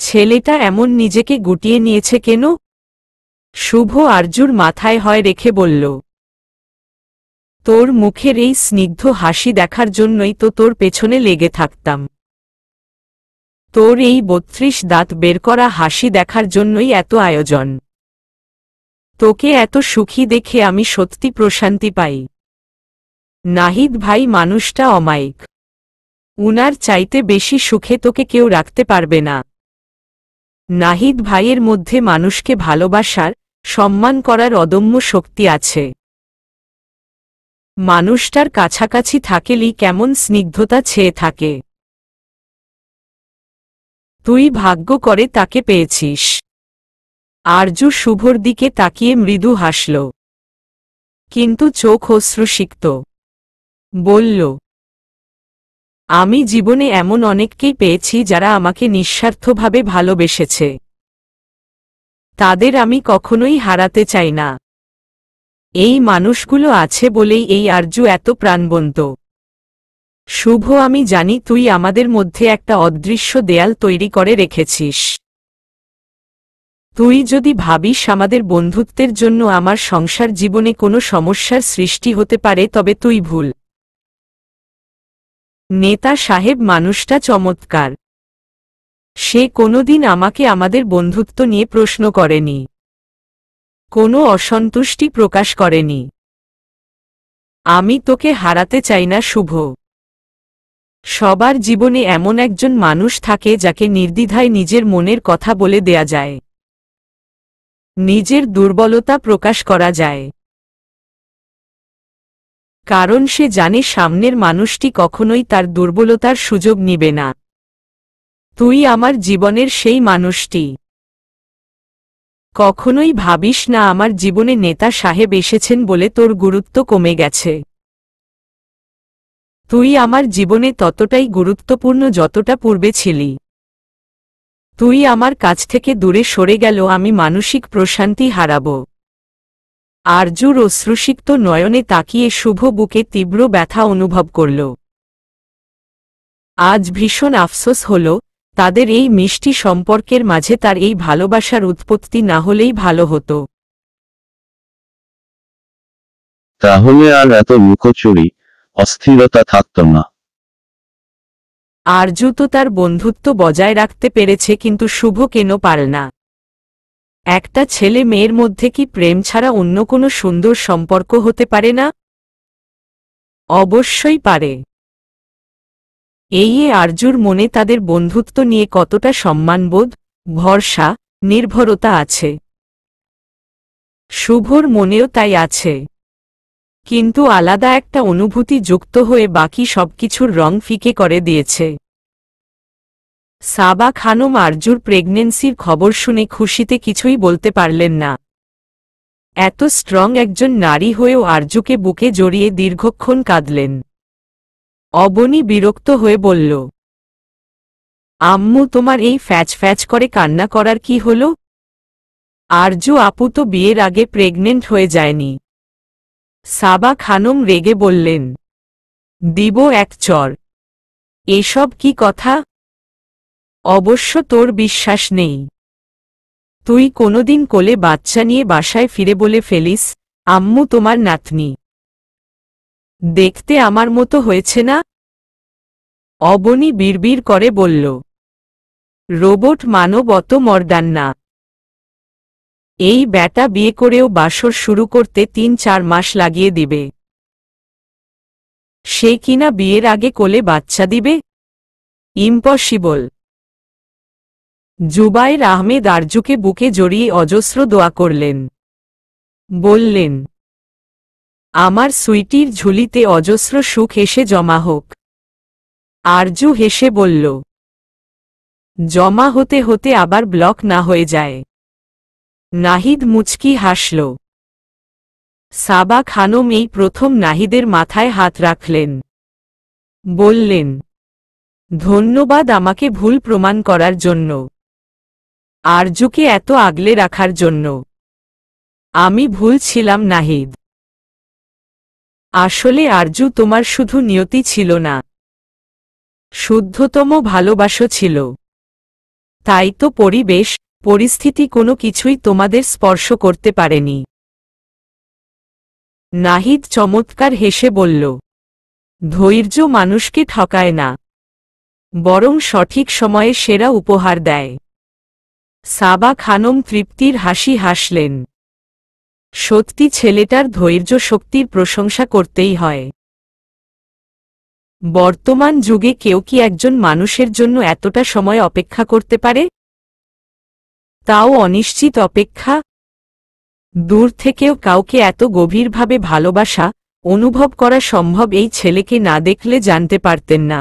ছেলেটা এমন নিজেকে গুটিয়ে নিয়েছে কেন? শুভ আরজুর মাথায় হয় রেখে বলল, তোর মুখের এই স্নিগ্ধ হাসি দেখার জন্যই তো তোর পেছনে লেগে থাকতাম। তোর এই ৩২ দাঁত বের করা হাসি দেখার জন্যই এত আয়োজন। তোকে এত সুখী দেখে আমি সত্যি প্রশান্তি পাই। নাহিদ ভাই মানুষটা অমায়িক। উনার চাইতে বেশি সুখে তোকে কেউ রাখতে পারবে না। নাহিদ ভাইয়ের মধ্যে মানুষকে ভালোবাসার, সম্মান করার অদম্য শক্তি আছে। মানুষটার কাছাকাছি থাকেলেই কেমন স্নিগ্ধতা ছেয়ে থাকে। তুই ভাগ্য করে তাকে পেয়েছিস। আরজু শুভর দিকে তাকিয়ে মৃদু হাসল, কিন্তু চোখ অশ্রুসিক্ত। বলল, আমি জীবনে এমন অনেককেই পেয়েছি যারা আমাকে নিঃস্বার্থভাবে ভালোবেসেছে। তাদের আমি কখনোই হারাতে চাই না। এই মানুষগুলো আছে বলেই এই আরজু এত প্রাণবন্ত। শুভ, আমি জানি তুই আমাদের মধ্যে একটা অদৃশ্য দেয়াল তৈরি করে রেখেছিস। তুই যদি ভাবিস আমাদের বন্ধুত্বের জন্য আমার সংসার জীবনে কোনো সমস্যার সৃষ্টি হতে পারে তবে তুই ভুল। নেতা সাহেব মানুষটা চমৎকার। সে কোনোদিন আমাকে আমাদের বন্ধুত্ব নিয়ে প্রশ্ন করেনি, কোনো অসন্তুষ্টি প্রকাশ করেনি। আমি তোকে হারাতে চাই না শুভ। সবার জীবনে এমন একজন মানুষ থাকে যাকে নির্দ্বিধায় নিজের মনের কথা বলে দেয়া যায়, নিজের দুর্বলতা প্রকাশ করা যায়, কারণ সে জানে সামনের মানুষটি কখনোই তার দুর্বলতার সুযোগ নিবে না। তুই আমার জীবনের সেই মানুষটি। কখনোই ভাবিস না আমার জীবনে নেতা সাহেব এসেছেন বলে তোর গুরুত্ব কমে গেছে। তুই আমার জীবনে ততটাই গুরুত্বপূর্ণ যতটা পূর্বে ছিলি। তুই আমার কাছ থেকে দূরে সরে গেল আমি মানসিক প্রশান্তি হারাব। আরজুর অশ্রুসিক্ত নয়নে তাকিয়ে শুভ বুকে তীব্র ব্যথা অনুভব করল। আজ ভীষণ আফসোস হল, তাদের এই মিষ্টি সম্পর্কের মাঝে তার এই ভালোবাসার উৎপত্তি না হলেই ভালো হতো। তাহলে আর এত লুকোচুরি, অস্থিরতা থাকত না। আরজু তো তার বন্ধুত্ব বজায় রাখতে পেরেছে, কিন্তু শুভ কেন পারে না? একটা ছেলে মেয়ের মধ্যে কি প্রেম ছাড়া অন্য কোনো সুন্দর সম্পর্ক হতে পারে না? অবশ্যই পারে। এই আরজুর মনে তাদের বন্ধুত্ব নিয়ে কতটা সম্মানবোধ, ভরসা, নির্ভরতা আছে। শুভর মনেও তাই আছে, কিন্তু আলাদা একটা অনুভূতি যুক্ত হয়ে বাকি সবকিছুর রং ফিকে করে দিয়েছে। সাবা খানম আরজুর প্রেগন্যান্সির খবর শুনে খুশিতে কিছুই বলতে পারলেন না। এত স্ট্রং একজন নারী হয়েও আরজুকে বুকে জড়িয়ে দীর্ঘক্ষণ কাঁদলেন। অবনী বিরক্ত হয়ে বলল, আম্মু তোমার এই ফ্যাচ ফ্যাচ করে কান্না করার কি হল? আরজু আপু তো বিয়ের আগে প্রেগনেন্ট হয়ে যায়নি। সাবা খানম রেগে বললেন, দিব এক চর। এসব কি কথা? অবশ্য তোর বিশ্বাস নেই। তুই কোনোদিন কোলে বাচ্চা নিয়ে বাসায় ফিরে বলে ফেলিস, আম্মু তোমার নাতনি। দেখতে আমার মতো হয়েছে না? অবনী বিড়বিড় করে বলল, রোবট মানব অত মর্দান না। এই ব্যাটা বিয়ে করেও বাসর শুরু করতে ৩-৪ মাস লাগিয়ে দিবে। সে কিনা বিয়ের আগে কোলে বাচ্চা দিবে? ইম্পসিবল। জুবায়ের আহমেদ আরজুকে বুকে জড়িয়ে অজস্র দোয়া করলেন। বললেন, আমার সুইটির ঝুলিতে অজস্র সুখ এসে জমা হোক। আরজু হেসে বলল, জমা হতে হতে আবার ব্লক না হয়ে যায়। নাহিদ মুচকি হাসল। সাবা খানম এই প্রথম নাহিদের মাথায় হাত রাখলেন। বললেন, ধন্যবাদ আমাকে ভুল প্রমাণ করার জন্য, আরজুকে এত আগলে রাখার জন্য। আমি ভুল ছিলাম নাহিদ। আসলে আরজু তোমার শুধু নিয়তি ছিল না, শুদ্ধতম ভালোবাসা ছিল। তাই তো পরিবেশ, পরিস্থিতি কোনো কিছুই তোমাদের স্পর্শ করতে পারেনি। নাহিদ চমৎকার হেসে বলল, ধৈর্য মানুষকে ঠকায় না, বরং সঠিক সময়ে সেরা উপহার দেয়। সাবা খানম তৃপ্তির হাসি হাসলেন। সত্যি ছেলেটার ধৈর্য শক্তির প্রশংসা করতেই হয়। বর্তমান যুগে কেউ কি একজন মানুষের জন্য এতটা সময় অপেক্ষা করতে পারে? তাও অনিশ্চিত অপেক্ষা। দূর থেকেও কাউকে এত গভীরভাবে ভালোবাসা অনুভব করা সম্ভব এই ছেলেকে না দেখলে জানতে পারতেন না।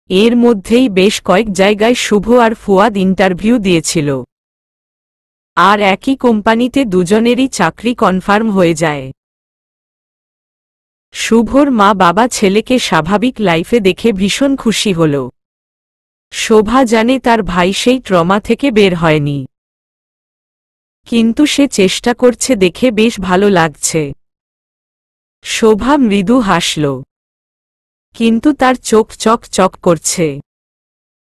এর মধ্যেই বেশ কয়েক জায়গায় শুভ আর ফুয়াদ ইন্টারভিউ দিয়েছিল, আর একই কোম্পানিতে দুজনেরই চাকরি কনফার্ম হয়ে যায়। শুভর মা বাবা ছেলেকে স্বাভাবিক লাইফে দেখে ভীষণ খুশি হল। শোভা জানে তার ভাই সেই ট্রমা থেকে বের হয়নি, কিন্তু সে চেষ্টা করছে দেখে বেশ ভালো লাগছে। শোভা মৃদু হাসল, কিন্তু তার চোখ চক চক করছে।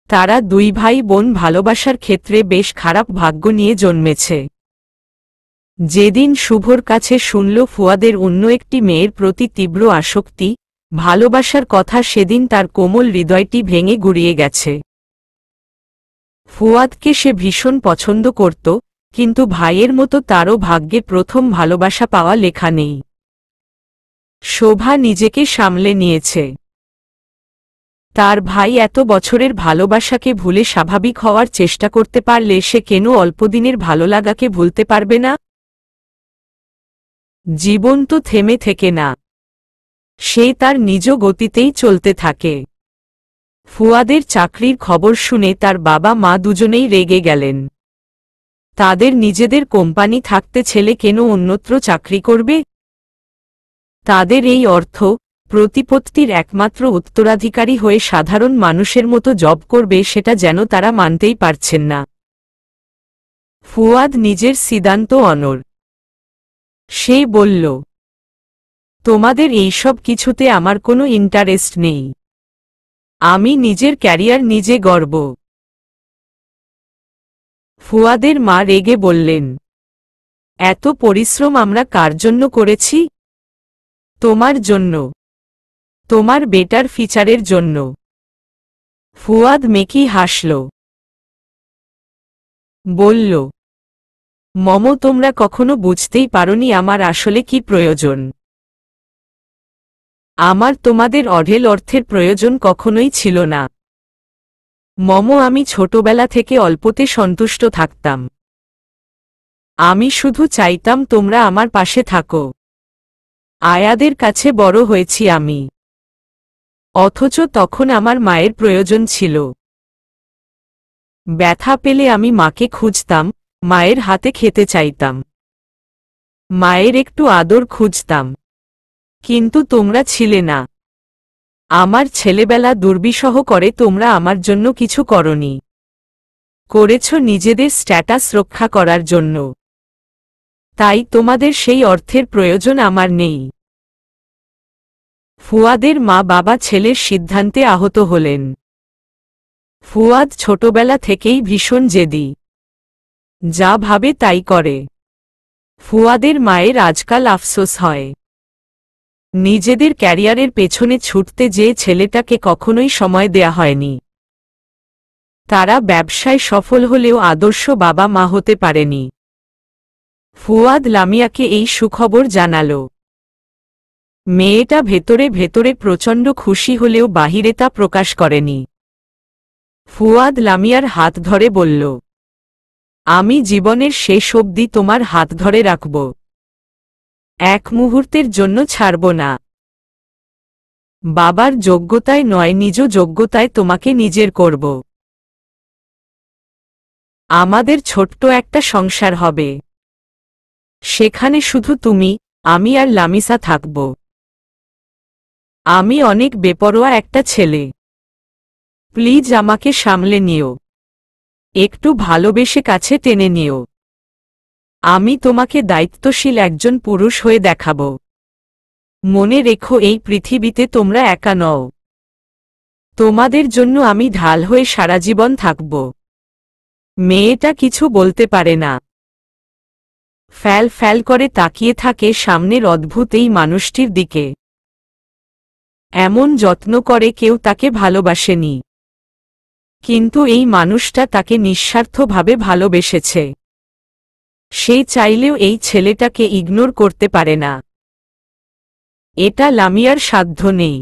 তারা দুই ভাই বোন ভালোবাসার ক্ষেত্রে বেশ খারাপ ভাগ্য নিয়ে জন্মেছে। যেদিন শুভর কাছে শুনল ফুয়াদের অন্য একটি মেয়ের প্রতি তীব্র আসক্তি, ভালোবাসার কথা, সেদিন তার কোমল হৃদয়টি ভেঙে গুড়িয়ে গেছে। ফুয়াদকে সে ভীষণ পছন্দ করত, কিন্তু ভাইয়ের মতো তারও ভাগ্যে প্রথম ভালোবাসা পাওয়া লেখা নেই। শোভা নিজেকে সামলে নিয়েছে। তার ভাই এত বছরের ভালোবাসাকে ভুলে স্বাভাবিক হওয়ার চেষ্টা করতে পারলে সে কেন অল্পদিনের ভালোলাগাকে ভুলতে পারবে না? জীবন তো থেমে থেকে না, সে তার নিজ গতিতেই চলতে থাকে। ফুয়াদের চাকরির খবর শুনে তার বাবা মা দুজনেই রেগে গেলেন। তাদের নিজেদের কোম্পানি থাকতে ছেলে কেন অন্যত্র চাকরি করবে? তাদের এই অর্থ প্রতিপত্তির একমাত্র উত্তরাধিকারী হয়ে সাধারণ মানুষের মতো জব করবে, সেটা যেন তারা মানতেই পারছেন না। ফুয়াদ নিজের সিদ্ধান্ত অনড়। সে বলল, তোমাদের এইসব কিছুতে আমার কোনো ইন্টারেস্ট নেই। আমি নিজের ক্যারিয়ার নিজে গড়ব। ফুয়াদের মা রেগে বললেন, এত পরিশ্রম আমরা কার জন্য করেছি? তোমার জন্য, তোমার বেটার ফিচারের জন্য। ফুয়াদ মেকি হাসল, বলল, মম, তোমরা কখনো বুঝতেই পারোনি আমার আসলে কি প্রয়োজন। আমার তোমাদের অঢেল অর্থের প্রয়োজন কখনোই ছিল না। মম, আমি ছোটবেলা থেকে অল্পতে সন্তুষ্ট থাকতাম। আমি শুধু চাইতাম তোমরা আমার পাশে থাকো। আয়াদের কাছে বড় হয়েছি আমি, অথচ তখন আমার মায়ের প্রয়োজন ছিল। ব্যথা পেলে আমি মাকে খুঁজতাম, মায়ের হাতে খেতে চাইতাম, মায়ের একটু আদর খুঁজতাম। কিন্তু তোমরা ছিলে না। আমার ছেলেবেলা দুর্বিষহ করে তোমরা আমার জন্য কিছু করনি। করেছ নিজেদের স্ট্যাটাস রক্ষা করার জন্য। তাই তোমাদের সেই অর্থের প্রয়োজন আমার নেই। ফুয়াদের মা বাবা ছেলের সিদ্ধান্তে আহত হলেন। ফুয়াদ ছোটবেলা থেকেই ভীষণ জেদি, যা ভাবে তাই করে। ফুয়াদের মায়ের আজকাল আফসোস হয়, নিজেদের ক্যারিয়ারের পেছনে ছুটতে যেয়ে ছেলেটাকে কখনোই সময় দেয়া হয়নি। তারা ব্যবসায় সফল হলেও আদর্শ বাবা মা হতে পারেনি। ফুয়াদ লামিয়াকে এই সুখবর জানাল। মেয়েটা ভেতরে ভেতরে প্রচণ্ড খুশি হলেও বাহিরে তা প্রকাশ করেনি। ফুয়াদ লামিয়ার হাত ধরে বলল, আমি জীবনের শেষ অবধি তোমার হাত ধরে রাখব, এক মুহূর্তের জন্য ছাড়ব না। বাবার যোগ্যতায় নয়, নিজ যোগ্যতায় তোমাকে নিজের করব। আমাদের ছোট্ট একটা সংসার হবে, সেখানে শুধু তুমি, আমি আর লামিসা থাকব। আমি অনেক বেপরোয়া একটা ছেলে, প্লিজ আমাকে সামলে নিও, একটু ভালোবেসে কাছে টেনে নিও। আমি তোমাকে দায়িত্বশীল একজন পুরুষ হয়ে দেখাব। মনে রেখো, এই পৃথিবীতে তোমরা একা নও। তোমাদের জন্য আমি ঢাল হয়ে সারা জীবন থাকব। মেয়েটা কিছু বলতে পারে না, ফ্যাল ফ্যাল করে তাকিয়ে থাকে সামনের অদ্ভুত এই মানুষটির দিকে। এমন যত্ন করে কেউ তাকে ভালোবাসেনি, কিন্তু এই মানুষটা তাকে নিঃস্বার্থভাবে ভালোবেসেছে। সে চাইলেও এই ছেলেটাকে ইগনোর করতে পারে না। এটা লামিয়ার সাধ্য নেই।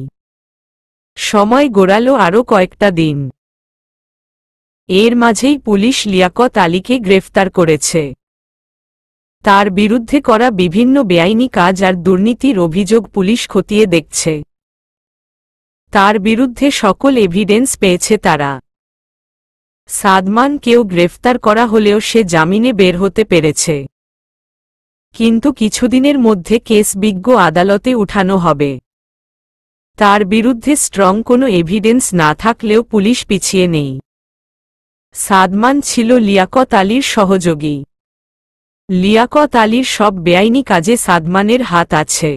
সময় গড়ালো আরও কয়েকটা দিন। এর মাঝেই পুলিশ লিয়াকত আলীকে গ্রেফতার করেছে। তার বিরুদ্ধে করা বিভিন্ন বেআইনি কাজ আর দুর্নীতির অভিযোগ পুলিশ খতিয়ে দেখছে। তার বিরুদ্ধে সকল এভিডেন্স পেয়েছে তারা। সাদমানকেও গ্রেফতার করা হলেও সে জামিনে বের হতে পেরেছে। কিন্তু কিছুদিনের মধ্যে কেস বিজ্ঞ আদালতে উঠানো হবে। তার বিরুদ্ধে স্ট্রং কোনো এভিডেন্স না থাকলেও পুলিশ পিছিয়ে নেই। সাদমান ছিল লিয়াকত আলীর সহযোগী। লিয়াকত আলীর সব বেআইনি কাজে সাদমানের হাত আছে।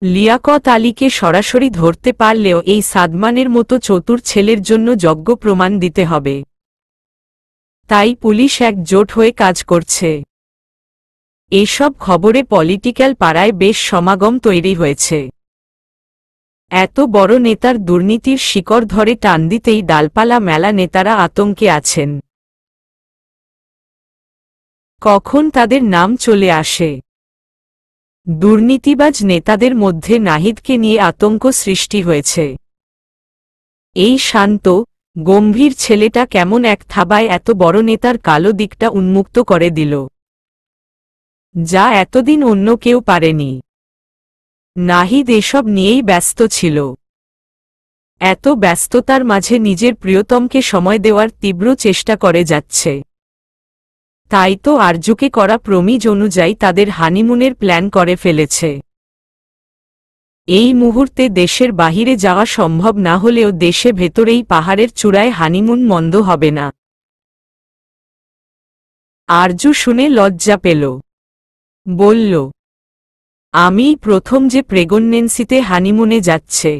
লিয়াকত আলীকে সরাসরি ধরতে পারলেও এই সাদমানের মতো চতুর ছেলের জন্য যোগ্য প্রমাণ দিতে হবে। তাই পুলিশ একজোট হয়ে কাজ করছে। এসব খবরে পলিটিক্যাল পাড়ায় বেশ সমাগম তৈরি হয়েছে। এত বড় নেতার দুর্নীতির শিকড় ধরে টান দিতেই ডালপালা মেলা নেতারা আতঙ্কে আছেন। কখন তাদের নাম চলে আসে? দুর্নীতিবাজ নেতাদের মধ্যে নাহিদকে নিয়ে আতঙ্ক সৃষ্টি হয়েছে। এই শান্ত, গম্ভীর ছেলেটা কেমন এক থাবায় এত বড় নেতার কালো দিকটা উন্মুক্ত করে দিল, যা এতদিন অন্য কেউ পারেনি। নাহিদ এসব নিয়েই ব্যস্ত ছিল। এত ব্যস্ততার মাঝে নিজের প্রিয়তমকে সময় দেওয়ার তীব্র চেষ্টা করে যাচ্ছে। তাই তো আরজুকে করা প্রমিজ অনুযায়ী তাদের হানিমুনের প্ল্যান করে ফেলেছে। এই মুহূর্তে দেশের বাহিরে যাওয়া সম্ভব না হলেও দেশে ভেতরেই পাহাড়ের চূড়ায় হানিমুন মন্দ হবে না। আরজু শুনে লজ্জা পেল। বলল, আমিই প্রথম যে প্রেগন্যান্সিতে হানিমুনে যাচ্ছে।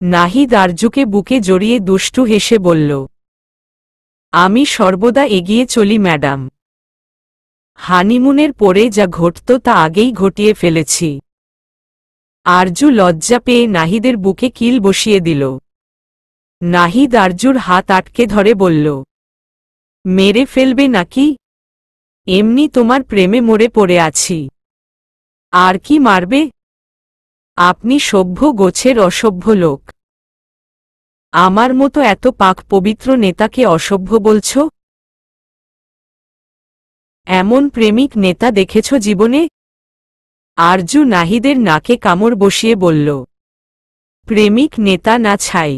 নাহিদ আরজুকে বুকে জড়িয়ে দুষ্টু হেসে বলল, আমি সর্বদা এগিয়ে চলি ম্যাডাম। হানিমুনের পরে যা ঘটত তা আগেই ঘটিয়ে ফেলেছি। আরজু লজ্জা পেয়ে নাহিদের বুকে কিল বসিয়ে দিল। নাহিদ আরজুর হাত আটকে ধরে বলল, মেরে ফেলবে নাকি? এমনি তোমার প্রেমে মরে পড়ে আছি। আর কি মারবে? আপনি সভ্য গোছের অসভ্য লোক। আমার মতো এত পাক পবিত্র নেতাকে অসভ্য বলছ? এমন প্রেমিক নেতা দেখেছ জীবনে? আরজু নাহিদের নাকে কামড় বসিয়ে বলল, প্রেমিক নেতা না ছাই।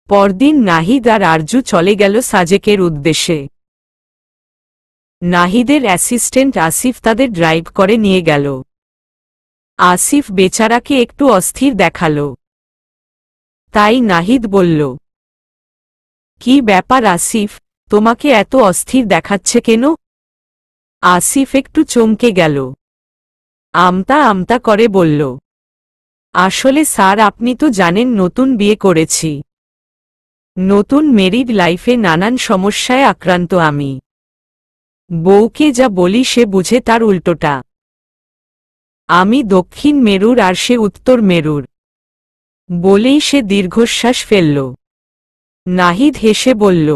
পরদিন নাহিদ আর আরজু চলে গেল সাজেকের উদ্দেশ্যে। নাহিদের অ্যাসিস্ট্যান্ট আসিফ তাদের ড্রাইভ করে নিয়ে গেল। আসিফ বেচারাকে একটু অস্থির দেখালো। তাই নাহিদ বলল, কি ব্যাপার আসিফ, তোমাকে এত অস্থির দেখাচ্ছে কেন? আসিফ একটু চমকে গেল। আমতা আমতা করে বলল, আসলে স্যার আপনি তো জানেন নতুন বিয়ে করেছি। নতুন মেরিড লাইফে নানান সমস্যায় আক্রান্ত আমি। বউকে যা বলি সে বুঝে তার উল্টোটা। আমি দক্ষিণ মেরুর আর সে উত্তর মেরুর। বলেই সে দীর্ঘশ্বাস ফেলল। নাহিদ হেসে বলল,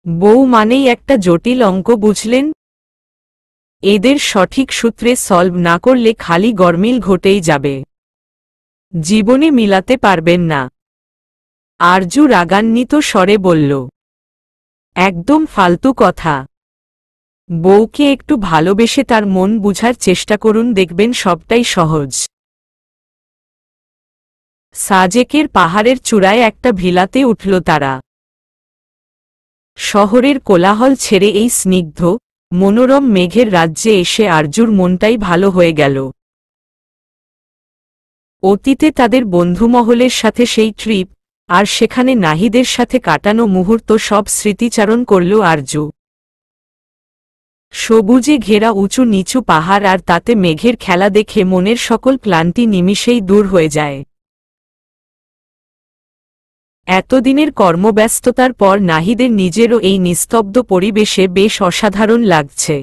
বউ মানেই একটা জটিল অঙ্ক, বুঝলেন? এদের সঠিক সূত্রে সলভ না করলে খালি গরমিল ঘটেই যাবে, জীবনে মিলাতে পারবেন না। আরজু রাগান্বিত স্বরে বলল, একদম ফালতু কথা। বউকে একটু ভালোবেসে তার মন বুঝার চেষ্টা করুন, দেখবেন সবটাই সহজ। সাজেকের পাহাড়ের চূড়ায় একটা ভিলাতে উঠল তারা। শহরের কোলাহল ছেড়ে এই স্নিগ্ধ, মনোরম মেঘের রাজ্যে এসে আরজুর মনটাই ভালো হয়ে গেল। অতীতে তাদের বন্ধুমহলের সাথে সেই ট্রিপ, আর সেখানে নাহিদের সাথে কাটানো মুহূর্ত সব স্মৃতিচারণ করল আরজু। সবুজে ঘেরা উঁচু নিচু পাহাড় আর তাতে মেঘের খেলা দেখে মনের সকল ক্লান্তি নিমিষেই দূর হয়ে যায়। এতদিনের কর্মব্যস্ততার পর নাহিদের নিজেরও এই নিস্তব্ধ পরিবেশে বেশ অসাধারণ লাগছে।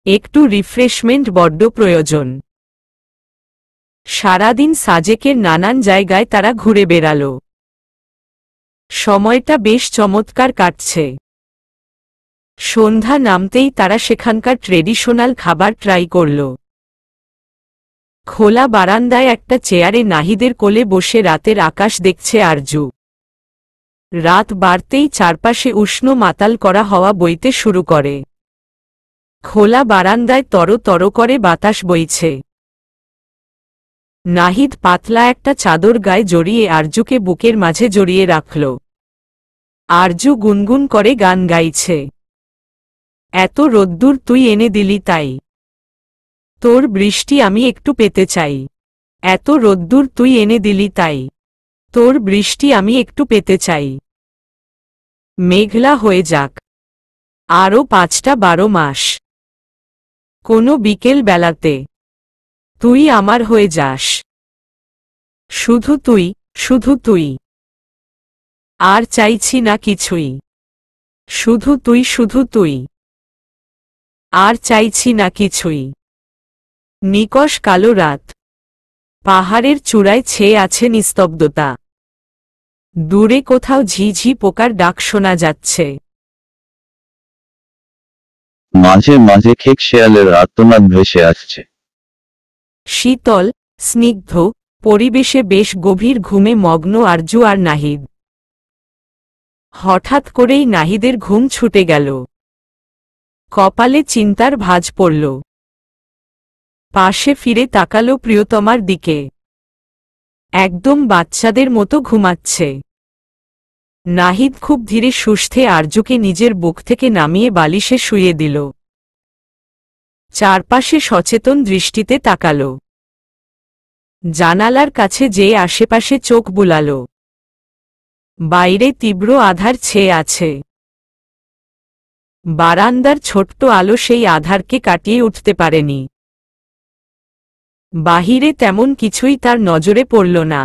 একটু রিফ্রেশমেন্ট বড্ড প্রয়োজন। সারাদিন সাজেকের নানান জায়গায় তারা ঘুরে বেড়াল। সময়টা বেশ চমৎকার কাটছে। সন্ধ্যা নামতেই তারা সেখানকার ট্রেডিশনাল খাবার ট্রাই করল। খোলা বারান্দায় একটা চেয়ারে নাহিদের কোলে বসে রাতের আকাশ দেখছে আরজু। রাত বাড়তেই চারপাশে উষ্ণ মাতাল করা হাওয়া বইতে শুরু করে। খোলা বারান্দায় তর তর করে বাতাস বইছে। নাহিদ পাতলা একটা চাদর গায়ে জড়িয়ে আরজুকে বুকের মাঝে জড়িয়ে রাখল। আরজু গুনগুন করে গান গাইছে। এত রোদ্দুর তুই এনে দিলি তাই। তোর বৃষ্টি আমি একটু পেতে চাই। এত রোদ্দুর তুই এনে দিলি তাই। তোর বৃষ্টি আমি একটু পেতে চাই। মেঘলা হয়ে যাক আরও ৫টা ১২ মাস। কোনো বিকেল বেলাতে তুই আমার হয়ে যাস, শুধু তুই, শুধু তুই। আর চাইছি না কিছুই, শুধু তুই, শুধু তুই। আর চাইছি না কিছুই। নিকষ কালো রাত, পাহাড়ের চূড়ায় ছেয়ে আছে নিস্তব্ধতা। দূরে কোথাও ঝিঝি পোকার ডাক শোনা যাচ্ছে। মাঝে মাঝে খেক শেয়ালের আর্তনাদ ভেসে আসছে। শীতল, স্নিগ্ধ পরিবেশে বেশ গভীর ঘুমে মগ্ন আরজু আর নাহিদ। হঠাৎ করেই নাহিদের ঘুম ছুটে গেল। কপালে চিন্তার ভাঁজ পড়ল। পাশে ফিরে তাকালো প্রিয়তমার দিকে। একদম বাচ্চাদের মতো ঘুমাচ্ছে। নাহিদ খুব ধীরে সুস্থে আরজুকে নিজের বুক থেকে নামিয়ে বালিশে শুইয়ে দিল। চারপাশে সচেতন দৃষ্টিতে তাকাল। জানালার কাছে যেয়ে আশেপাশে চোখ বুলাল। বাইরে তীব্র আধার ছেয়ে আছে। বারান্দার ছোট্ট আলো সেই আধারকে কাটিয়ে উঠতে পারেনি। বাহিরে তেমন কিছুই তার নজরে পড়ল না।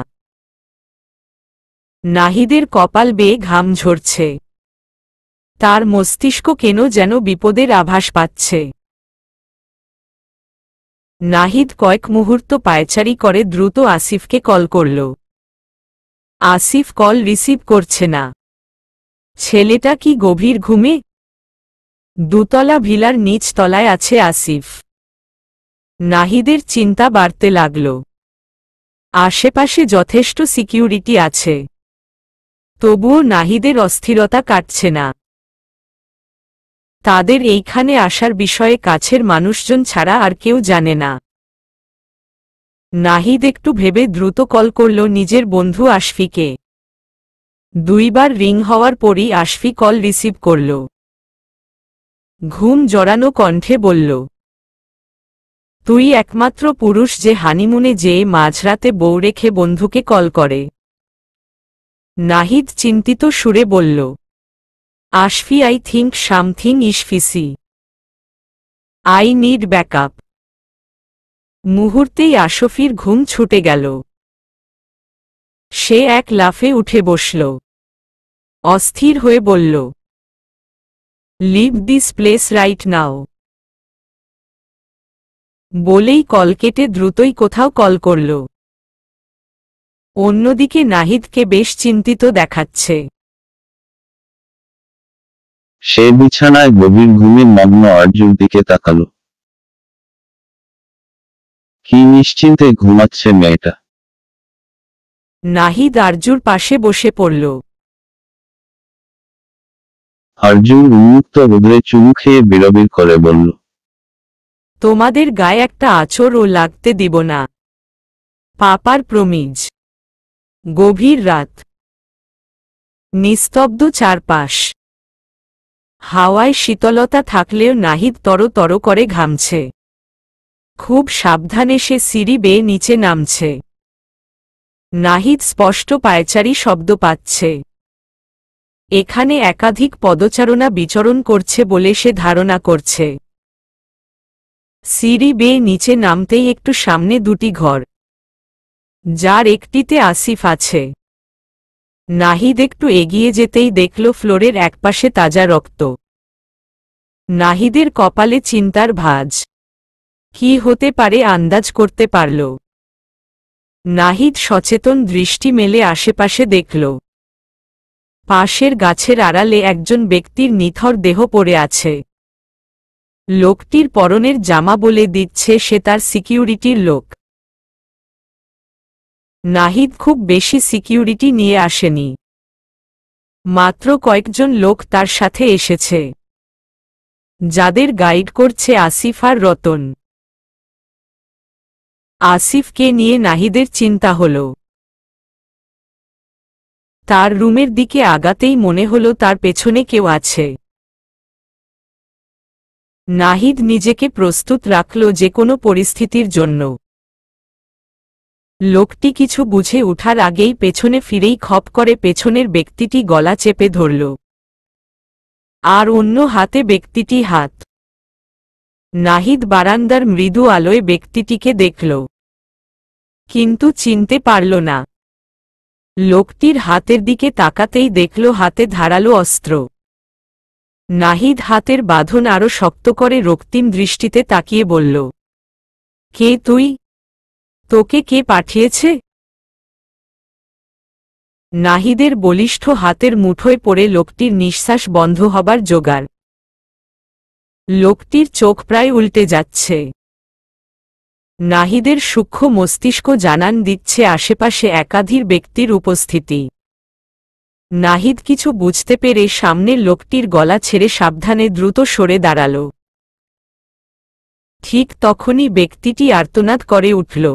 নাহিদের কপাল বেয়ে ঘাম ঝরছে। তার মস্তিষ্ক কেন যেন বিপদের আভাস পাচ্ছে। নাহিদ কয়েক মুহূর্ত পায়চারি করে দ্রুত আসিফকে কল করল। আসিফ কল রিসিভ করছে না। ছেলেটা কি গভীর ঘুমে? দুতলা ভিলার নিচ তলায় আছে আসিফ। নাহিদের চিন্তা বাড়তে লাগল। আশেপাশে যথেষ্ট সিকিউরিটি আছে, তবুও নাহিদের অস্থিরতা কাটছে না। তাদের এইখানে আসার বিষয়ে কাছের মানুষজন ছাড়া আর কেউ জানে না। নাহিদ একটু ভেবে দ্রুত কল করল নিজের বন্ধু আশফিকে। দুইবার রিং হওয়ার পরই আশফি কল রিসিভ করল। ঘুম জড়ানো কণ্ঠে বলল, তুই একমাত্র পুরুষ যে হানিমুনে যেয়ে মাঝরাতে বউ রেখে বন্ধুকে কল করে। নাহিদ চিন্তিত সুরে বলল, Ashfi, I think something is fishy. I need backup. মুহূর্তেই আশফির ঘুম ছুটে গেল। সে এক লাফে উঠে বসল। অস্থির হয়ে বলল, leave this place right now. বলেই কল কেটে দ্রুতই কোথাও কল করল। অন্যদিকে নাহিদকে বেশ চিন্তিত দেখাচ্ছে। সে বিছানায় গভীর ঘুমে মগ্ন আরজুর দিকে তাকাল। কি নিশ্চিন্তে ঘুমাচ্ছে মেয়েটা। নাহিদ আরজুর পাশে বসে পড়ল। আরজুর উন্মুক্ত উদরে চুমু খেয়ে বিড়বিড় করে বলল, তোমাদের গায়ে একটা আঁচড়ও লাগতে দিব না। পাপার প্রমিজ। গভীর রাত, নিস্তব্ধ চারপাশ। হাওয়ায় শীতলতা থাকলেও নাহিদ তর করে ঘামছে। খুব সাবধানে সে সিঁড়ি বেয়ে নিচে নামছে। নাহিদ স্পষ্ট পায়চারি শব্দ পাচ্ছে। এখানে একাধিক পদচারণা বিচরণ করছে বলে সে ধারণা করছে। সিঁড়ি বেয়ে নিচে নামতেই একটু সামনে দুটি ঘর, যার একটিতে আসিফ আছে। নাহিদ একটু এগিয়ে যেতেই দেখল ফ্লোরের একপাশে তাজা রক্ত। নাহিদের কপালে চিন্তার ভাঁজ। কি হতে পারে আন্দাজ করতে পারল। নাহিদ সচেতন দৃষ্টি মেলে আশেপাশে দেখল। পাশের গাছের আড়ালে একজন ব্যক্তির নিথর দেহ পড়ে আছে। লোকটির পরনের জামা বলে দিচ্ছে সে তার সিকিউরিটির লোক। নাহিদ খুব বেশি সিকিউরিটি নিয়ে আসেনি। মাত্র কয়েকজন লোক তার সাথে এসেছে, যাদের গাইড করছে আসিফ আর রতন। আসিফকে নিয়ে নাহিদের চিন্তা হল। তার রুমের দিকে আগাতেই মনে হল তার পেছনে কেউ আছে। নাহিদ নিজেকে প্রস্তুত রাখল যে কোনো পরিস্থিতির জন্য। লোকটি কিছু বুঝে উঠার আগেই পেছনে ফিরেই খপ করে পেছনের ব্যক্তিটি গলা চেপে ধরল। আর অন্য হাতে ব্যক্তিটি হাত নাহিদ বারান্দার মৃদু আলোয় ব্যক্তিটিকে দেখল, কিন্তু চিনতে পারল না। লোকটির হাতের দিকে তাকাতেই দেখল হাতে ধারালো অস্ত্র। নাহিদ হাতের বাঁধন আরো শক্ত করে রক্তিম দৃষ্টিতে তাকিয়ে বলল, কে তুই? তোকে কে পাঠিয়েছে? নাহিদের বলিষ্ঠ হাতের মুঠোয় পড়ে লোকটির নিঃশ্বাস বন্ধ হবার জোগাড়। লোকটির চোখ প্রায় উল্টে যাচ্ছে। নাহিদের সূক্ষ্ম মস্তিষ্ক জানান দিচ্ছে আশেপাশে একাধিক ব্যক্তির উপস্থিতি। নাহিদ কিছু বুঝতে পেরে সামনের লোকটির গলা ছেড়ে সাবধানে দ্রুত সরে দাঁড়াল। ঠিক তখনই ব্যক্তিটি আর্তনাদ করে উঠল,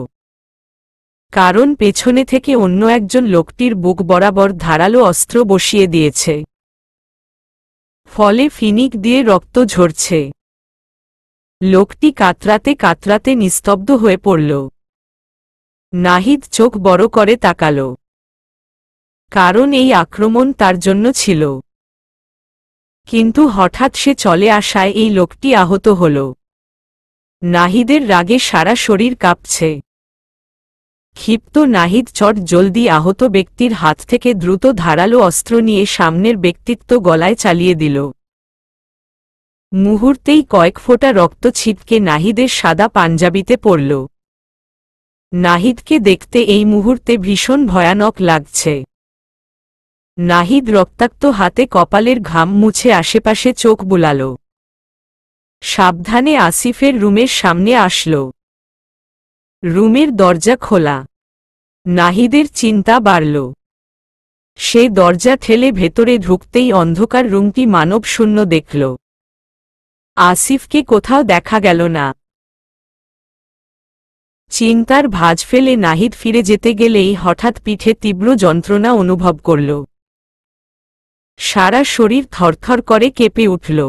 কারণ পেছনে থেকে অন্য একজন লোকটির বুক বরাবর ধারালো অস্ত্র বসিয়ে দিয়েছে। ফলে ফিনিক দিয়ে রক্ত ঝরছে। লোকটি কাতরাতে কাতরাতে নিস্তব্ধ হয়ে পড়ল। নাহিদ চোখ বড় করে তাকাল, কারণ এই আক্রমণ তার জন্য ছিল। কিন্তু হঠাৎ সে চলে আসায় এই লোকটি আহত হল। নাহিদের রাগে সারা শরীর কাঁপছে। ক্ষিপ্ত নাহিদ চট জলদি আহত ব্যক্তির হাত থেকে দ্রুত ধারালো অস্ত্র নিয়ে সামনের ব্যক্তিত্ব গলায় চালিয়ে দিল। মুহূর্তেই কয়েক ফোঁটা রক্ত ছিটকে নাহিদের সাদা পাঞ্জাবিতে পড়ল। নাহিদকে দেখতে এই মুহূর্তে ভীষণ ভয়ানক লাগছে। নাহিদ রক্তাক্ত হাতে কপালের ঘাম মুছে আশেপাশে চোখ বুলাল। সাবধানে আসিফের রুমের সামনে আসল। রুমের দরজা খোলা। নাহিদের চিন্তা বাড়ল। সে দরজা ঠেলে ভেতরে ঢুকতেই অন্ধকার রুমটি মানবশূন্য দেখল। আসিফকে কোথাও দেখা গেল না। চিন্তার ভাঁজ ফেলে নাহিদ ফিরে যেতে গেলেই হঠাৎ পিঠে তীব্র যন্ত্রণা অনুভব করল। সারা শরীর থরথর করে কেঁপে উঠল।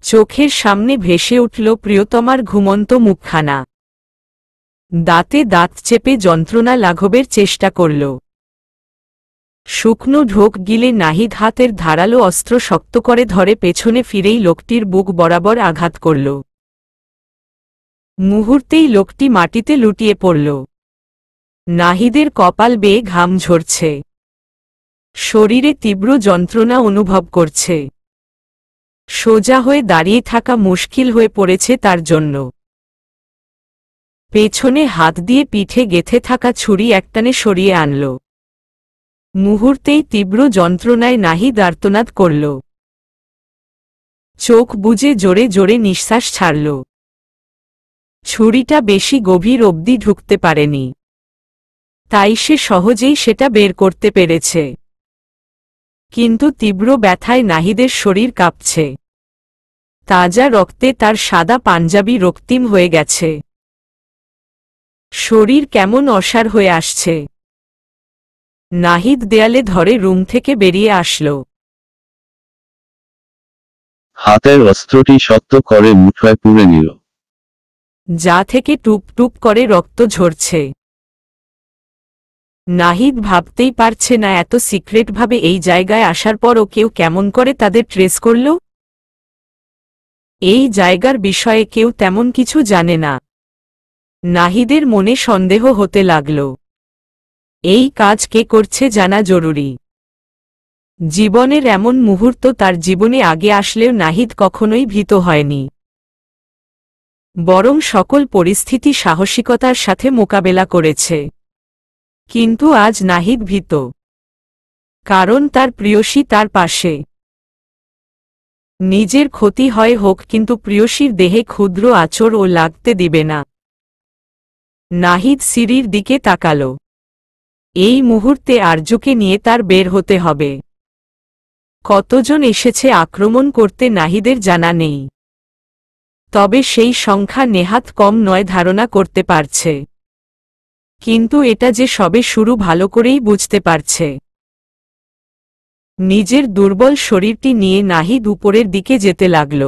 চোখের সামনে ভেসে উঠল প্রিয়তমার ঘুমন্ত মুখখানা। দাঁতে দাঁত চেপে যন্ত্রণা লাঘবের চেষ্টা করল। শুকনো ঢোক গিলে নাহিদ হাতের ধারালো অস্ত্র শক্ত করে ধরে পেছনে ফিরেই লোকটির বুক বরাবর আঘাত করল। মুহূর্তেই লোকটি মাটিতে লুটিয়ে পড়ল। নাহিদের কপাল বেয়ে ঘাম ঝরছে। শরীরে তীব্র যন্ত্রণা অনুভব করছে। সোজা হয়ে দাঁড়িয়ে থাকা মুশকিল হয়ে পড়েছে তার জন্য। পেছনে হাত দিয়ে পিঠে গেঁথে থাকা ছুরি একটানে সরিয়ে আনল। মুহূর্তেই তীব্র যন্ত্রণায় নাহিদ আর্তনাদ করল। চোখ বুজে জোরে জোরে নিঃশ্বাস ছাড়ল। ছুরিটা বেশি গভীর অবধি ঢুকতে পারেনি, তাই সে সহজেই সেটা বের করতে পেরেছে। কিন্তু তীব্র ব্যথায় নাহিদের শরীর কাঁপছে। তাজা রক্তে তার সাদা পাঞ্জাবি রক্তিম হয়ে গেছে। শরীর কেমন অসাড় হয়ে আসছে। নাহিদ দেয়ালে ধরে রুম থেকে বেরিয়ে আসল। হাতের অস্ত্রটি শক্ত করে মুঠোয় পুরে নিল। যা থেকে টুপ টুপ করে রক্ত ঝরছে। নাহিদ ভাবতেই পারছে না এত সিক্রেটভাবে এই জায়গায় আসার পরও কেউ কেমন করে তাদের ট্রেস করল। এই জায়গার বিষয়ে কেউ তেমন কিছু জানে না। নাহিদের মনে সন্দেহ হতে লাগল। এই কাজ কে করছে জানা জরুরি। জীবনের এমন মুহূর্ত তার জীবনে আগে আসলেও নাহিদ কখনোই ভীত হয়নি, বরং সকল পরিস্থিতি সাহসিকতার সাথে মোকাবেলা করেছে। কিন্তু আজ নাহিদ ভীত, কারণ তার প্রিয়সী তার পাশে। নিজের ক্ষতি হয় হোক, কিন্তু প্রিয়সীর দেহে ক্ষুদ্র আঁচড় ও লাগতে দিবে না। নাহিদ সিঁড়ির দিকে তাকাল। এই মুহূর্তে আরজুকে নিয়ে তার বের হতে হবে। কতজন এসেছে আক্রমণ করতে নাহিদের জানা নেই, তবে সেই সংখ্যা নেহাত কম নয় ধারণা করতে পারছে। কিন্তু এটা যে সবে শুরু ভালো করেই বুঝতে পারছে। নিজের দুর্বল শরীরটি নিয়ে নাহিদ উপরের দিকে যেতে লাগল।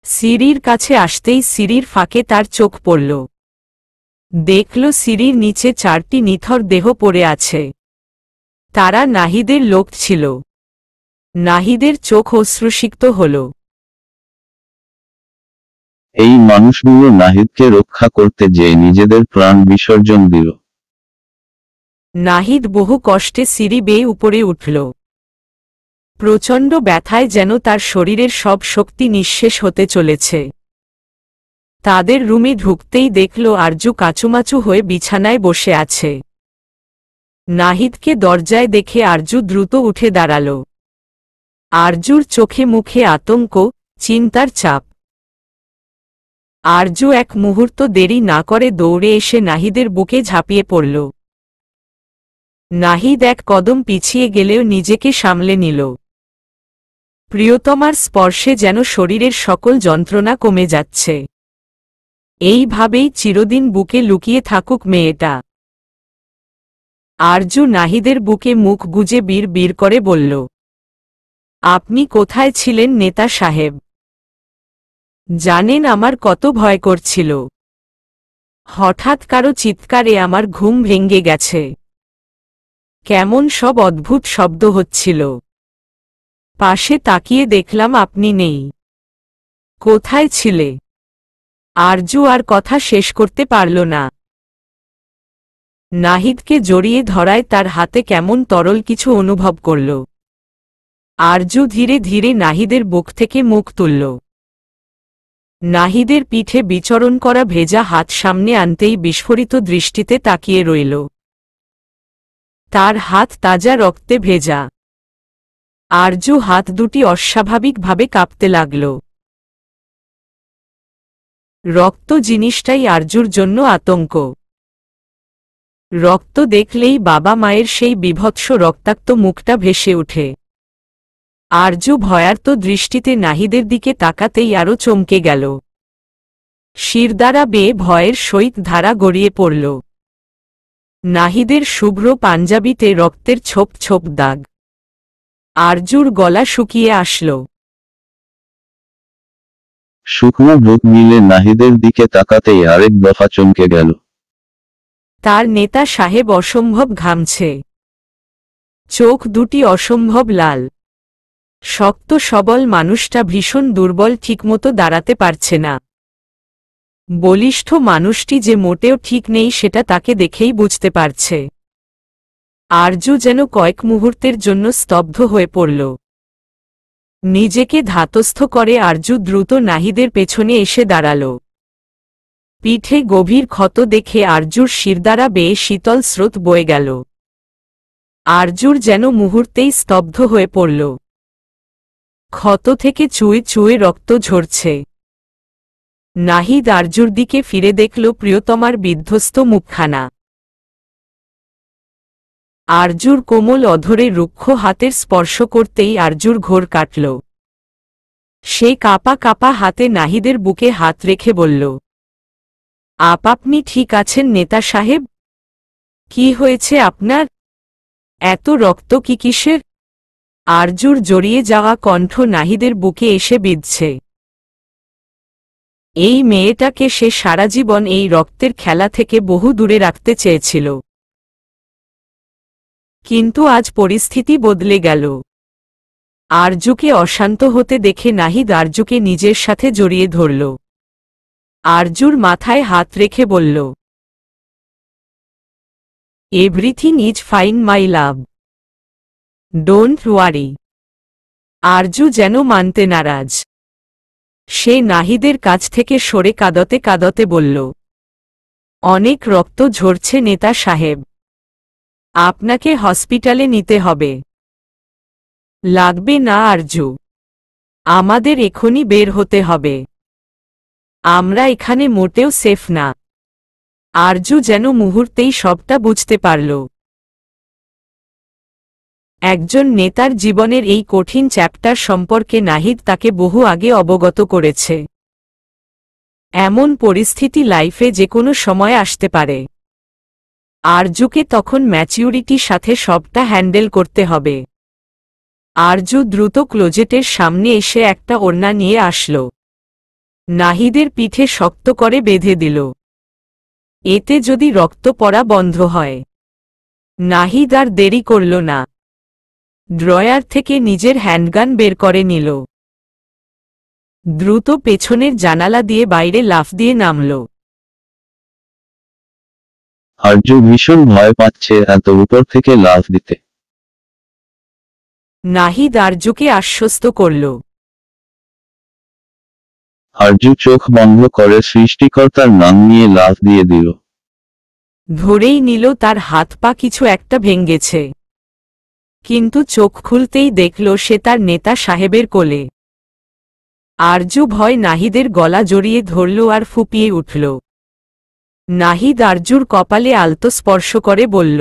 সিঁড়ির কাছে আসতেই সিঁড়ির ফাঁকে তার চোখ পড়ল। দেখল সিঁড়ির নিচে 4টি নিথর দেহ পড়ে আছে। তারা নাহিদের লোক ছিল। নাহিদের চোখ অশ্রুসিক্ত হল। এই মানুষগুলো নাহিদকে রক্ষা করতে যেয়ে নিজেদের প্রাণ বিসর্জন দিল। নাহিদ বহু কষ্টে সিঁড়ি বেয়ে উপরে উঠল। প্রচণ্ড ব্যথায় যেন তার শরীরের সব শক্তি নিঃশেষ হতে চলেছে। তাদের রুমে ঢুকতেই দেখল আরজু কাচুমাচু হয়ে বিছানায় বসে আছে। নাহিদকে দরজায় দেখে আরজু দ্রুত উঠে দাঁড়াল। আরজুর চোখে মুখে আতঙ্ক, চিন্তার ছাপ। আরজু এক মুহূর্ত দেরি না করে দৌড়ে এসে নাহিদের বুকে ঝাঁপিয়ে পড়ল। নাহিদ এক কদম পিছিয়ে গেলেও নিজেকে সামলে নিল। প্রিয়তমার স্পর্শে যেন শরীরের সকল যন্ত্রণা কমে যাচ্ছে। এইভাবেই চিরদিন বুকে লুকিয়ে থাকুক মেয়েটা। আরজু নাহিদের বুকে মুখ গুজে বিড় করে বলল, আপনি কোথায় ছিলেন নেতা সাহেব? জানেন আমার কত ভয় করছিল। হঠাৎ কারো চিৎকারে আমার ঘুম ভেঙে গেছে। কেমন সব অদ্ভুত শব্দ হচ্ছিল। পাশে তাকিয়ে দেখলাম আপনি নেই। কোথায় ছিলে? আরজু আর কথা শেষ করতে পারল না। নাহিদকে জড়িয়ে ধরায় তার হাতে কেমন তরল কিছু অনুভব করল। আরজু ধীরে ধীরে নাহিদের বুক থেকে মুখ তুলল। নাহিদের পিঠে বিচরণ করা ভেজা হাত সামনে আনতেই বিস্ফোরিত দৃষ্টিতে তাকিয়ে রইল। তার হাত তাজা রক্তে ভেজা। আরজু হাত দুটি অস্বাভাবিকভাবে কাঁপতে লাগল। রক্ত জিনিসটাই আরজুর জন্য আতঙ্ক। রক্ত দেখলেই বাবা মায়ের সেই বিভৎস রক্তাক্ত মুখটা ভেসে ওঠে। আরজু ভয়ার্ত দৃষ্টিতে নাহিদের দিকে তাকাতেই আরও চমকে গেল। শিরদাঁড়া বেয়ে ভয়ের সহিত ধারা গড়িয়ে পড়ল। নাহিদের শুভ্র পাঞ্জাবিতে রক্তের ছোপ ছোপ দাগ। আরজুর গলা শুকিয়ে আসল। শুকনো বুক মিলে নাহিদের দিকে তাকাতেই আরেক দফা চমকে গেল। তার নেতা সাহেব অসম্ভব ঘামছে। চোখ দুটি অসম্ভব লাল। শক্ত সবল মানুষটা ভীষণ দুর্বল, ঠিকমতো দাঁড়াতে পারছে না। বলিষ্ঠ মানুষটি যে মোটেও ঠিক নেই সেটা তাকে দেখেই বুঝতে পারছে। আরজু যেন কয়েক মুহূর্তের জন্য স্তব্ধ হয়ে পড়ল। নিজেকে ধাতস্থ করে আরজু দ্রুত নাহিদের পেছনে এসে দাঁড়াল। পিঠে গভীর ক্ষত দেখে আরজুর শিরদাঁড়া বেয়ে শীতল স্রোত বয়ে গেল। আরজুর যেন মুহূর্তেই স্তব্ধ হয়ে পড়ল। ক্ষত থেকে চুয়ে চুয়ে রক্ত ঝরছে। নাহিদ আরজুর দিকে ফিরে দেখল প্রিয়তমার বিধ্বস্ত মুখখানা। আরজুর কোমল অধরে রুক্ষ হাতের স্পর্শ করতেই আরজুর ঘোর কাটল। সে কাঁপা কাঁপা হাতে নাহিদের বুকে হাত রেখে বলল, আপনি ঠিক আছেন নেতা সাহেব? কি হয়েছে আপনার? এত রক্ত কি কিসের? আরজুর জড়িয়ে যাওয়া কণ্ঠ নাহিদের বুকে এসে বিঁধছে। এই মেয়েটাকে সে সারা জীবন এই রক্তের খেলা থেকে বহু দূরে রাখতে চেয়েছিল। কিন্তু আজ পরিস্থিতি বদলে গেল। আরজুকে অশান্ত হতে দেখে নাহিদ আরজুকে নিজের সাথে জড়িয়ে ধরল। আরজুর মাথায় হাত রেখে বলল, everything is fine my love, don't worry. Arzoo যেন মানতে নারাজ। সে নাহিদের কাছ থেকে সরে কাঁদতে কাঁদতে বলল, অনেক রক্ত ঝরছে নেতা সাহেব, আপনাকে হসপিটালে নিতে হবে। লাগবে না আরজু, আমাদের এখনই বের হতে হবে। আমরা এখানে মোটেও সেফ না। আরজু যেন মুহূর্তেই সবটা বুঝতে পারল। একজন নেতার জীবনের এই কঠিন চ্যাপ্টার সম্পর্কে নাহিদ তাকে বহু আগে অবগত করেছে। এমন পরিস্থিতি লাইফে যে কোনো সময় আসতে পারে। আরজুকে তখন ম্যাচিউরিটির সাথে সবটা হ্যান্ডেল করতে হবে। আরজু দ্রুত ক্লোজেটের সামনে এসে একটা ওড়না নিয়ে আসল। নাহিদের পিঠে শক্ত করে বেঁধে দিল। এতে যদি রক্ত পড়া বন্ধ হয়। নাহিদ আর দেরি করল না। ড্রয়ার থেকে নিজের হ্যান্ডগান বের করে নিল। দ্রুত পেছনের জানালা দিয়ে বাইরে লাফ দিয়ে নামল। আরজু ভীষণ ভয় পাচ্ছে এত উপর থেকে লাফ দিতে। নাহিদ আরজুকে আশ্বস্ত করল। আরজু চোখ বন্ধ করে সৃষ্টিকর্তার নাম নিয়ে লাফ দিয়ে দিল। ধরেই নিল তার হাত পা কিছু একটা ভেঙেছে, কিন্তু চোখ খুলতেই দেখল সে তার নেতা সাহেবের কোলে। আরজু ভয় নাহিদের গলা জড়িয়ে ধরল আর ফুপিয়ে উঠল। নাহিদ আরজুর কপালে আলতো স্পর্শ করে বলল,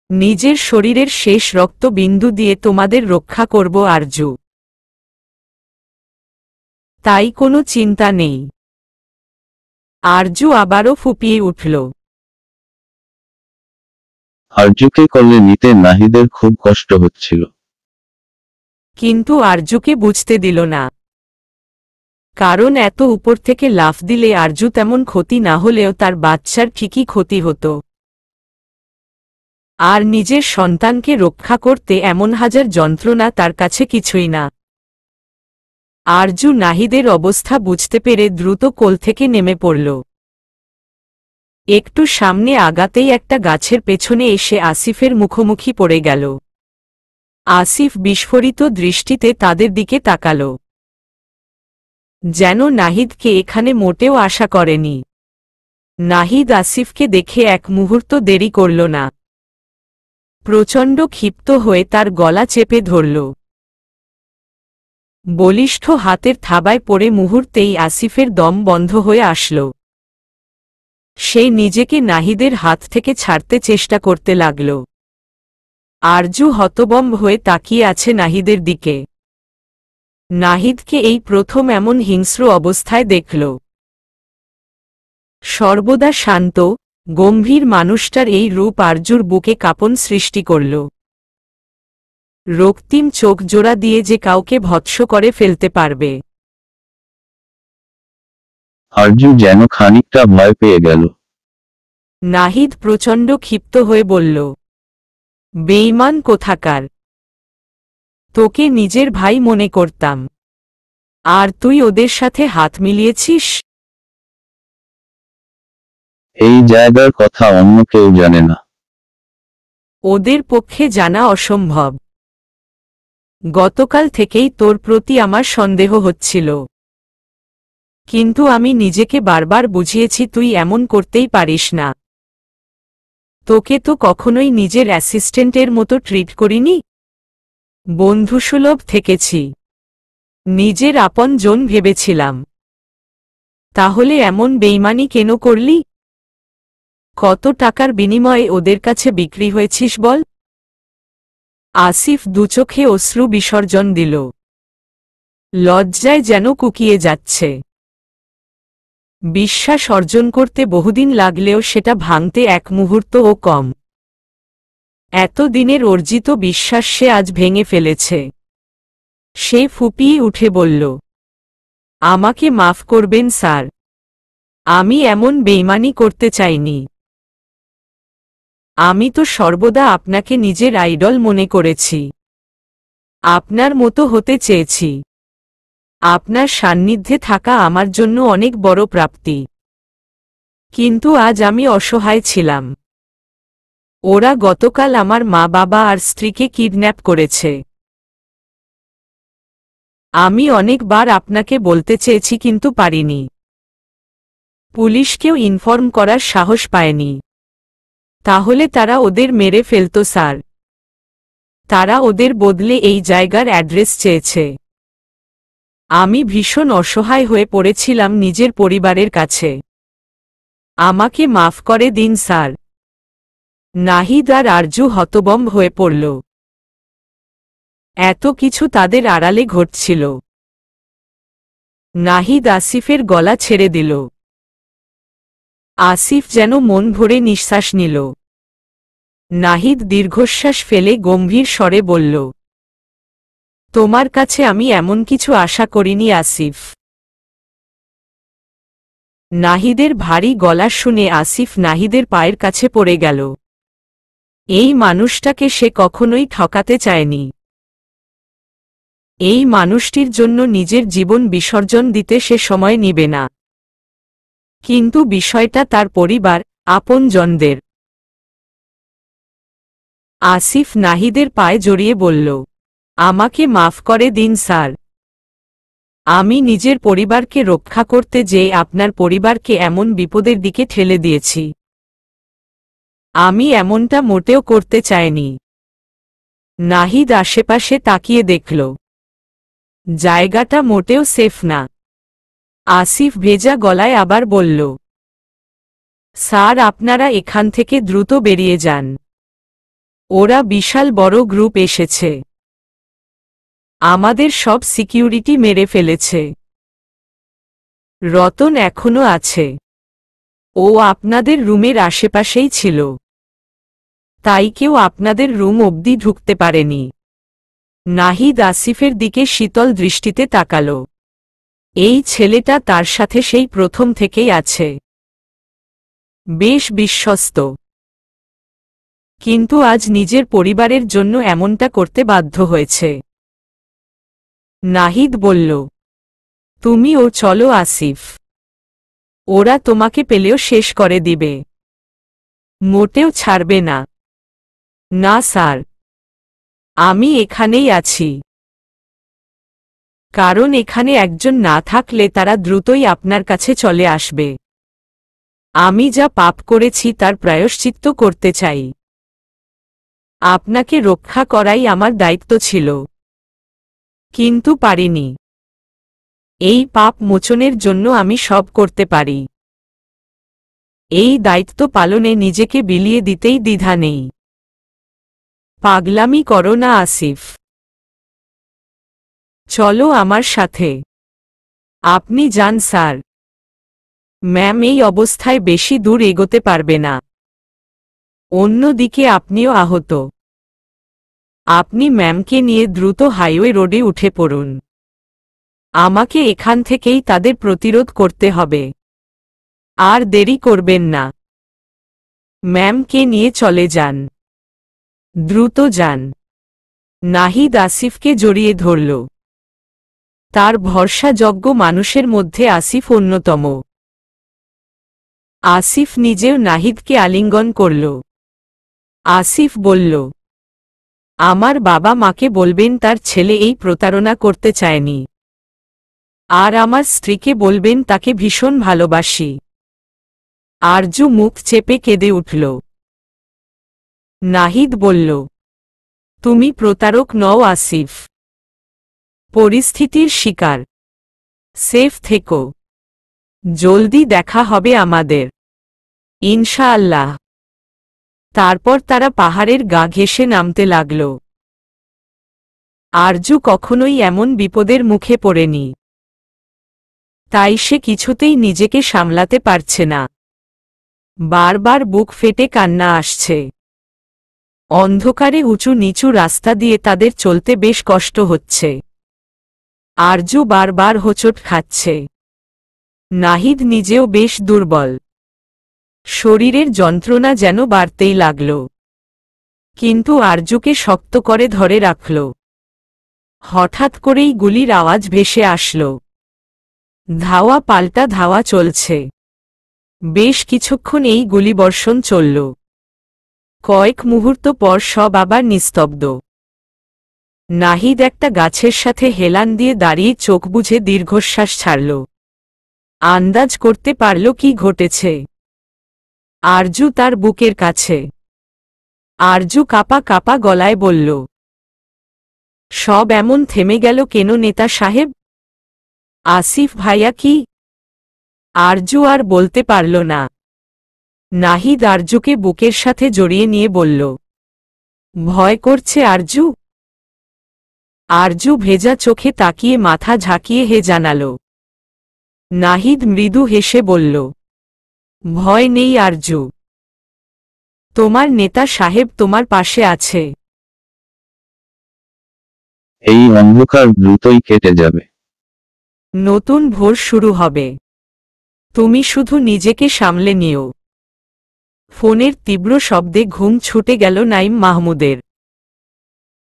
নিজের শরীরের শেষ রক্ত বিন্দু দিয়ে তোমাদের রক্ষা করব আরজু, তাই কোনো চিন্তা নেই। আরজু আবারও ফুপিয়ে উঠল। আরজুকে কোলে নিতে নাহিদের খুব কষ্ট হচ্ছিল। কিন্তু আরজুকে বুঝতে দিল না, কারণ এত উপর থেকে লাফ দিলে আরজু তেমন ক্ষতি না হলেও তার বাচ্চার ঠিকই ক্ষতি হতো। আর নিজের সন্তানকে রক্ষা করতে এমন হাজার যন্ত্রণা তার কাছে কিছুই না। আরজু নাহিদের অবস্থা বুঝতে পেরে দ্রুত কোল থেকে নেমে পড়ল। একটু সামনে আগাতেই একটা গাছের পেছনে এসে আসিফের মুখোমুখি পড়ে গেল। আসিফ বিস্ফোরিত দৃষ্টিতে তাদের দিকে তাকাল, যেন নাহিদকে এখানে মোটেও আশা করেনি। নাহিদ আসিফকে দেখে এক মুহূর্ত দেরি করল না। প্রচণ্ড ক্ষিপ্ত হয়ে তার গলা চেপে ধরল। বলিষ্ঠ হাতের থাবায় পড়ে মুহূর্তেই আসিফের দম বন্ধ হয়ে আসল। সে নিজেকে নাহিদের হাত থেকে ছাড়তে চেষ্টা করতে লাগল। আরজু হতবম্ব হয়ে তাকিয়ে আছে নাহিদের দিকে। নাহিদকে এই প্রথম এমন হিংস্র অবস্থায় দেখল। সর্বদা শান্ত, গম্ভীর মানুষটার এই রূপ আরজুর বুকে কাঁপন সৃষ্টি করল। রক্তিম চোখ জোড়া দিয়ে যে কাউকে ভৎস করে ফেলতে পারবে। আরজু যেন খানিকটা ভয় পেয়ে গেল। নাহিদ প্রচণ্ড ক্ষিপ্ত হয়ে বলল, বেঈমান কোথাকার! তোকে নিজের ভাই মনে করতাম, আর তুই ওদের সাথে হাত মিলিয়েছিস? এই জায়গার কথা অন্য কেউ জানে না। ওদের পক্ষে জানা অসম্ভব। গতকাল থেকেই তোর প্রতি আমার সন্দেহ হচ্ছিল, কিন্তু আমি নিজেকে বারবার বুঝিয়েছি তুই এমন করতেই পারিস না। তোকে তো কখনোই নিজের অ্যাসিস্ট্যান্টের মতো ট্রিট করিনি, বন্ধুসুলভ থেকেছি, নিজের আপন জন ভেবেছিলাম। তাহলে এমন বেইমানি কেন করলি? কত টাকার বিনিময়ে ওদের কাছে বিক্রি হয়েছিস বল? আসিফ দুচোখে অশ্রু বিসর্জন দিল। লজ্জায় যেন কুকিয়ে যাচ্ছে। বিশ্বাস অর্জন করতে বহুদিন লাগলেও সেটা ভাঙতে এক মুহূর্তও কম। এতদিনের অর্জিত বিশ্বাস সে আজ ভেঙে ফেলেছে। সে ফুপিয়ে উঠে বলল, আমাকে মাফ করবেন স্যার, আমি এমন বেইমানি করতে চাইনি। আমি তো সর্বদা আপনাকে নিজের আইডল মনে করেছি, আপনার মতো হতে চেয়েছি। আপনার সান্নিধ্যে থাকা আমার জন্য অনেক বড় প্রাপ্তি। কিন্তু আজ আমি অসহায় ছিলাম। ওরা গতকাল আমার মা বাবা আর স্ত্রীকে কিডন্যাপ করেছে। আমি অনেকবার আপনাকে বলতে চেয়েছি কিন্তু পারিনি। পুলিশকেও ইনফর্ম করার সাহস পায়নি। তাহলে তারা ওদের মেরে ফেলত স্যার। তারা ওদের বদলে এই জায়গার অ্যাড্রেস চেয়েছে। আমি ভীষণ অসহায় হয়ে পড়েছিলাম নিজের পরিবারের কাছে। আমাকে মাফ করে দিন স্যার। নাহিদ আর আরজু হতবম্ব হয়ে পড়ল। এত কিছু তাদের আড়ালে ঘটছিল। নাহিদ আসিফের গলা ছেড়ে দিল। আসিফ যেন মন ভরে নিঃশ্বাস নিল। নাহিদ দীর্ঘশ্বাস ফেলে গম্ভীর স্বরে বলল, তোমার কাছে আমি এমন কিছু আশা করিনি আসিফ। নাহিদের ভারী গলা শুনে আসিফ নাহিদের পায়ের কাছে পড়ে গেল। এই মানুষটাকে সে কখনোই ঠকাতে চায়নি। এই মানুষটির জন্য নিজের জীবন বিসর্জন দিতে সে সময় নিবে না। কিন্তু বিষয়টা তার পরিবার, আপনজনদের। আসিফ নাহিদের পায়ে জড়িয়ে বলল, আমাকে মাফ করে দিন স্যার। আমি নিজের পরিবারকে রক্ষা করতে যেয়ে আপনার পরিবারকে এমন বিপদের দিকে ঠেলে দিয়েছি। আমি এমনটা মোটেও করতে চাইনি। নাহিদ আশেপাশে তাকিয়ে দেখল, জায়গাটা মোটেও সেফ না। আসিফ ভেজা গলায় আবার বলল, স্যার আপনারা এখান থেকে দ্রুত বেরিয়ে যান। ওরা বিশাল বড় গ্রুপ এসেছে। আমাদের সব সিকিউরিটি মেরে ফেলেছে। রতন এখনো আছে। ও আপনাদের রুমের আশেপাশেই ছিল। তাই কেউ আপনাদের রুম অবধি ঢুকতে পারেনি। নাহিদ আসিফের দিকে শীতল দৃষ্টিতে তাকাল। এই ছেলেটা তার সাথে সেই প্রথম থেকেই আছে। বেশ বিশ্বস্ত। কিন্তু আজ নিজের পরিবারের জন্য এমনটা করতে বাধ্য হয়েছে। নাহিদ বলল, তুমিও চলো আসিফ। ওরা তোমাকে পেলেও শেষ করে দিবে। মোটেও ছাড়বে না। না স্যার, আমি এখানেই আছি। কারণ এখানে একজন না থাকলে তারা দ্রুতই আপনার কাছে চলে আসবে। আমি যা পাপ করেছি তার প্রায়শ্চিত্ত করতে চাই। আপনাকে রক্ষা করাই আমার দায়িত্ব ছিল। কিন্তু পারিনি। এই পাপ মোচনের জন্য আমি সব করতে পারি। এই দায়িত্ব পালনে নিজেকে বিলিয়ে দিতেই দ্বিধা নেই। পাগলামি করো না আসিফ। চলো আমার সাথে। আপনি যান স্যার। ম্যাম এই অবস্থায় বেশি দূর এগোতে পারবে না। অন্যদিকে আপনিও আহত। আপনি ম্যামকে নিয়ে দ্রুত হাইওয়ে রোডে উঠে পড়ুন। আমাকে এখান থেকেই তাদের প্রতিরোধ করতে হবে। আর দেরি করবেন না। ম্যামকে নিয়ে চলে যান। দ্রুত যান। নাহিদ আসিফকে জড়িয়ে ধরল। তার ভরসাযোগ্য মানুষের মধ্যে আসিফ অন্যতম। আসিফ নিজেও নাহিদকে আলিঙ্গন করল। আসিফ বলল, আমার বাবা মাকে বলবেন তার ছেলে এই প্রতারণা করতে চায়নি। আর আমার স্ত্রীকে বলবেন তাকে ভীষণ ভালোবাসি। আরজু মুখ চেপে কেঁদে উঠল। নাহিদ বলল, তুমি প্রতারক নও আসিফ। পরিস্থিতির শিকার। সেফ থেকো। জলদি দেখা হবে আমাদের। ইনশাআল্লাহ। তারপর তারা পাহাড়ের গা ঘেঁষে নামতে লাগল। আরজু কখনোই এমন বিপদের মুখে পড়েনি। তাই সে কিছুতেই নিজেকে সামলাতে পারছে না। বারবার বুক ফেটে কান্না আসছে। অন্ধকারে উঁচু নিচু রাস্তা দিয়ে তাদের চলতে বেশ কষ্ট হচ্ছে। আরজু বারবার হোঁচট খাচ্ছে। নাহিদ নিজেও বেশ দুর্বল। শরীরের যন্ত্রণা যেন বাড়তেই লাগল। কিন্তু আরজুকে শক্ত করে ধরে রাখল। হঠাৎ করেই গুলির আওয়াজ ভেসে আসল। ধাওয়া পাল্টা ধাওয়া চলছে। বেশ কিছুক্ষণ এই গুলিবর্ষণ চলল। কয়েক মুহূর্ত পর সব আবার নিস্তব্ধ। নাহিদ একটা গাছের সাথে হেলান দিয়ে দাঁড়িয়ে চোখ বুজে দীর্ঘশ্বাস ছাড়ল। আন্দাজ করতে পারল কি ঘটেছে। আরজু তার বুকের কাছে। আরজু কাঁপা কাঁপা গলায় বলল, সব এমন থেমে গেল কেন নেতা সাহেব? আসিফ ভাইয়া কি? আরজু আর বলতে পারল না। নাহিদ আরজুকে বুকের সাথে জড়িয়ে নিয়ে বলল, ভয় করছে আরজু? আরজু ভেজা চোখে তাকিয়ে মাথা ঝাঁকিয়ে হে জানাল। নাহিদ মৃদু হেসে বলল, ভয় নেই আরজু। তোমার নেতা সাহেব তোমার পাশে আছে। এই অন্ধকার দ্রুতই কেটে যাবে। নতুন ভোর শুরু হবে। তুমি শুধু নিজেকে সামলে নিও। ফোনের তীব্র শব্দে ঘুম ছুটে গেল নাইম মাহমুদের।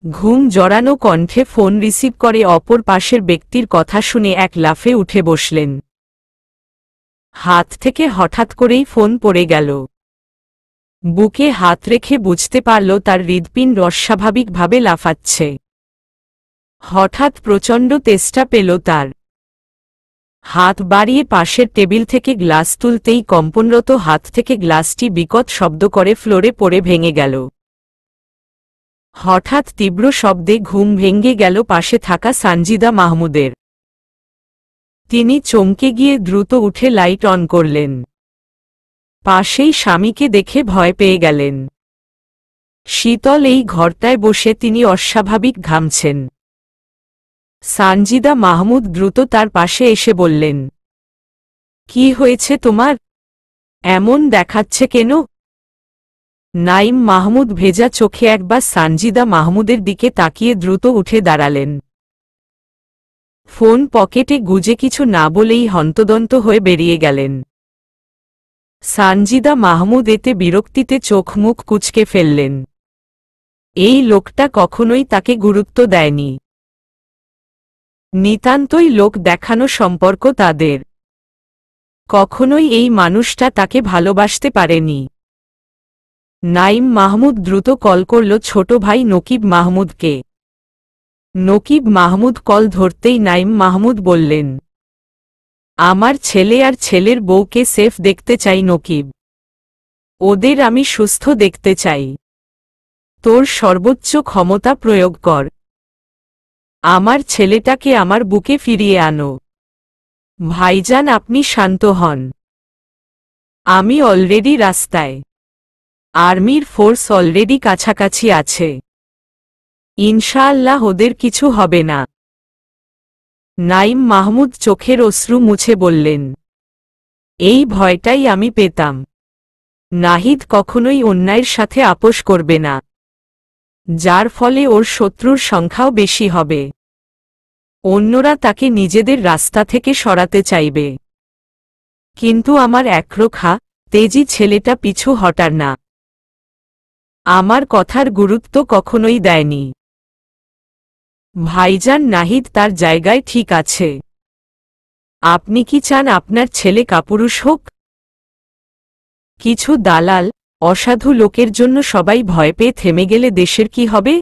ঘুম জড়ানো কণ্ঠে ফোন রিসিভ করে অপর পাশের ব্যক্তির কথা শুনে এক লাফে উঠে বসলেন। হাত থেকে হঠাৎ করেই ফোন পড়ে গেল। বুকে হাত রেখে বুঝতে পারল তার হৃৎপিণ্ড অস্বাভাবিকভাবে লাফাচ্ছে। হঠাৎ প্রচণ্ড তেষ্টা পেল তার। হাত বাড়িয়ে পাশের টেবিল থেকে গ্লাস তুলতেই কম্পনরত হাত থেকে গ্লাসটি বিকট শব্দ করে ফ্লোরে পড়ে ভেঙে গেল। হঠাৎ তীব্র শব্দে ঘুম ভেঙে গেল পাশে থাকা সানজিদা মাহমুদের। তিনি চমকে গিয়ে দ্রুত উঠে লাইট অন করলেন। পাশেই স্বামীকে দেখে ভয় পেয়ে গেলেন। শীতল এই ঘরটায় বসে তিনি অস্বাভাবিক ঘামছেন। সানজিদা মাহমুদ দ্রুত তার পাশে এসে বললেন, কি হয়েছে তোমার? এমন দেখাচ্ছে কেন? নাইম মাহমুদ ভেজা চোখে একবার সানজিদা মাহমুদের দিকে তাকিয়ে দ্রুত উঠে দাঁড়ালেন। ফোন পকেটে গুজে কিছু না বলেই হন্তদন্ত হয়ে বেরিয়ে গেলেন। সানজিদা মাহমুদ এতে বিরক্তিতে চোখ মুখ কুঁচকে ফেললেন। এই লোকটা কখনোই তাকে গুরুত্ব দেয়নি। নিতান্তই লোক দেখানো সম্পর্ক তাদের। কখনোই এই মানুষটা তাকে ভালোবাসতে পারেনি। নাইম মাহমুদ দ্রুত কল করল ছোট ভাই নকিব মাহমুদকে। নকিব মাহমুদ কল ধরতেই নাইম মাহমুদ বললেন, আমার ছেলে আর ছেলের বউকে সেফ দেখতে চাই নকিব। ওদের আমি সুস্থ দেখতে চাই। তোর সর্বোচ্চ ক্ষমতা প্রয়োগ কর। আমার ছেলেটাকে আমার বুকে ফিরিয়ে আনো। ভাইজান আপনি শান্ত হন। আমি অলরেডি রাস্তায়। আর্মির ফোর্স অলরেডি কাছাকাছি আছে। ইনশাআল্লাহ ওদের কিছু হবে না। নাইম মাহমুদ চোখের অশ্রু মুছে বললেন, এই ভয়টাই আমি পেতাম। নাহিদ কখনোই অন্যায়ের সাথে আপোষ করবে না, যার ফলে ওর শত্রুর সংখ্যাও বেশি হবে। অন্যরা তাকে নিজেদের রাস্তা থেকে সরাতে চাইবে, কিন্তু আমার একরোখা তেজি ছেলেটা পিছু হটার না। আমার কথার গুরুত্ব কখনোই দেয়নি। ভাইজান নাহিদ তার জায়গায় ঠিক আছে। আপনি কি চান আপনার ছেলে কাপুরুষ হোক? কিছু দালাল অসাধু লোকের জন্য সবাই ভয় পেয়ে থেমে গেলে দেশের কি হবে?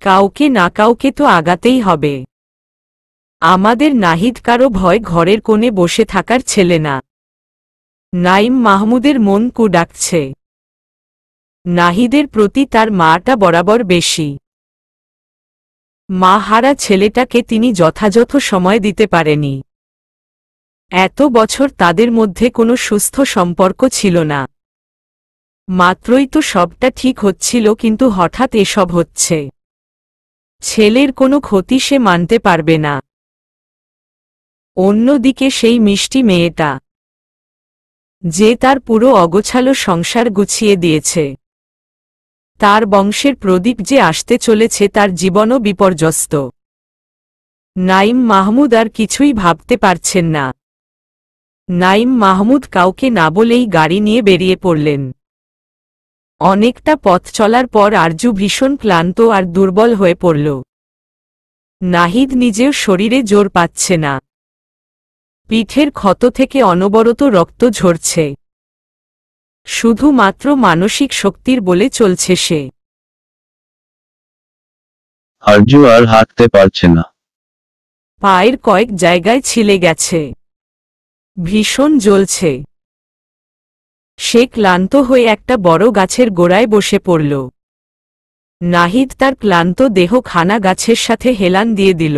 কাউকে না কাউকে তো আগাতেই হবে। আমাদের নাহিদ কারো ভয় ঘরের কোণে বসে থাকার ছেলে না। নাইম মাহমুদের মন কু ডাকছে। নাহিদের প্রতি তার মাটা বরাবর বেশি। মা হারা ছেলেটাকে তিনি যথাযথ সময় দিতে পারেনি। এত বছর তাদের মধ্যে কোনো সুস্থ সম্পর্ক ছিল না। মাত্রই তো সবটা ঠিক হচ্ছিল, কিন্তু হঠাৎ এসব হচ্ছে। ছেলের কোনো ক্ষতি সে মানতে পারবে না। অন্যদিকে সেই মিষ্টি মেয়েটা, যে তার পুরো অগোছালো সংসার গুছিয়ে দিয়েছে, তার বংশের প্রদীপ যে আসতে চলেছে, তার জীবনও বিপর্যস্ত। নাইম মাহমুদ আর কিছুই ভাবতে পারছেন না। নাইম মাহমুদ কাউকে না বলেই গাড়ি নিয়ে বেরিয়ে পড়লেন। অনেকটা পথ চলার পর আরজু ভীষণ ক্লান্ত আর দুর্বল হয়ে পড়ল। নাহিদ নিজেও শরীরে জোর পাচ্ছে না। পিঠের ক্ষত থেকে অনবরত রক্ত ঝরছে। শুধুমাত্র মানসিক শক্তির বলে চলছে সে। আরজু আর হাঁটতে পারছে না। পায়ের কয়েক জায়গায় ছিলে গেছে। ভীষণ জ্বলছে। সে ক্লান্ত হয়ে একটা বড় গাছের গোড়ায় বসে পড়ল। নাহিদ তার ক্লান্ত দেহ খানা গাছের সাথে হেলান দিয়ে দিল।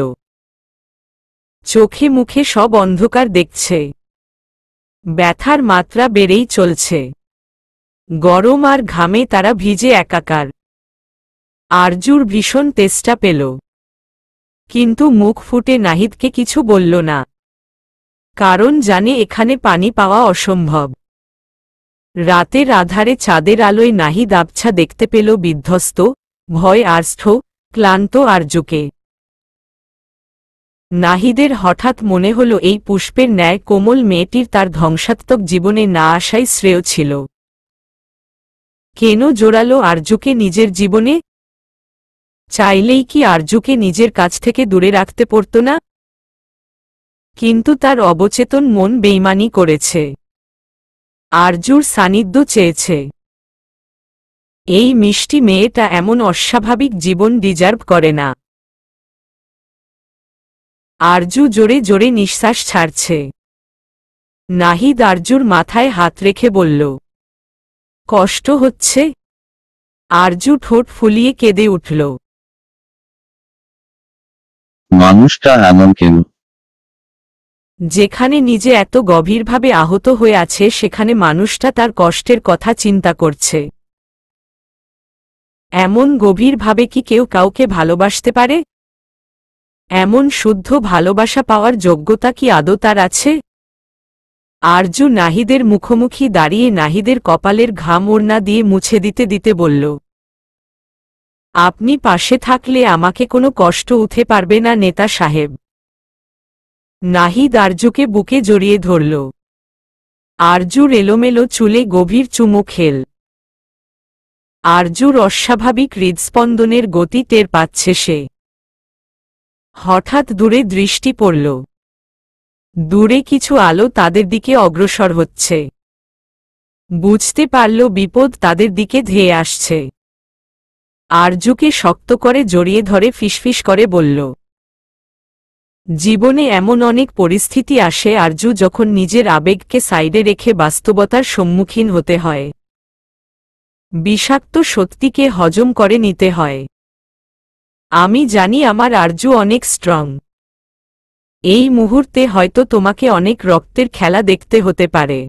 চোখে মুখে সব অন্ধকার দেখছে। ব্যথার মাত্রা বেড়েই চলছে। গরম আর ঘামে তারা ভিজে একাকার। আরজুর ভীষণ তেষ্টা পেল, কিন্তু মুখ ফুটে নাহিদকে কিছু বলল না, কারণ জানে এখানে পানি পাওয়া অসম্ভব। রাতের আধারে চাঁদের আলোয় নাহিদ আবছা দেখতে পেল বিধ্বস্ত, ভয় আর্ষ্ট, ক্লান্ত আরজুকে। নাহিদের হঠাৎ মনে হল এই পুষ্পের ন্যায় কোমল মেয়েটির তার ধ্বংসাত্মক জীবনে না আসাই শ্রেয় ছিল। কেন জোরালো আরজুকে নিজের জীবনে? চাইলেই কি আরজুকে নিজের কাছ থেকে দূরে রাখতে পারত না? কিন্তু তার অবচেতন মন বেইমানি করেছে, আরজুর সান্নিধ্য চেয়েছে। এই মিষ্টি মেয়েটা এমন অস্বাভাবিক জীবন ডিজার্ভ করে না। আরজু জোরে জোরে নিঃশ্বাস ছাড়ছে। নাহিদ আরজুর মাথায় হাত রেখে বলল, কষ্ট হচ্ছে? আরজু ঠোঁট ফুলিয়ে কেঁদে উঠল। মানুষটা এমন কেন? যেখানে নিজে এত গভীরভাবে আহত হয়ে আছে সেখানে মানুষটা তার কষ্টের কথা চিন্তা করছে। এমন গভীরভাবে কি কেউ কাউকে ভালোবাসতে পারে? এমন শুদ্ধ ভালোবাসা পাওয়ার যোগ্যতা কি আদৌ তার আছে? আরজু নাহিদের মুখোমুখি দাঁড়িয়ে নাহিদের কপালের ঘাম ওড়না দিয়ে মুছে দিতে দিতে বলল, আপনি পাশে থাকলে আমাকে কোনো কষ্ট উঠে পারবে না নেতা সাহেব। নাহিদ আরজুকে বুকে জড়িয়ে ধরল। আরজুর এলোমেলো চুলে গভীর চুমু খেল। আরজুর অস্বাভাবিক হৃদস্পন্দনের গতি টের পাচ্ছে সে। হঠাৎ দূরে দৃষ্টি পড়ল। দূরে কিছু আলো তাদের দিকে অগ্রসর হচ্ছে। বুঝতে পারল বিপদ তাদের দিকে ধেয়ে আসছে। আরজুকে শক্ত করে জড়িয়ে ধরে ফিসফিস করে বলল, জীবনে এমন অনেক পরিস্থিতি আসে আরজু যখন নিজের আবেগকে সাইডে রেখে বাস্তবতার সম্মুখীন হতে হয়। বিষাক্ত সত্যিকে হজম করে নিতে হয়। আমি জানি আমার আরজু অনেক স্ট্রং। এই মুহূর্তে হয়তো তোমাকে অনেক রক্তের খেলা দেখতে হতে পারে,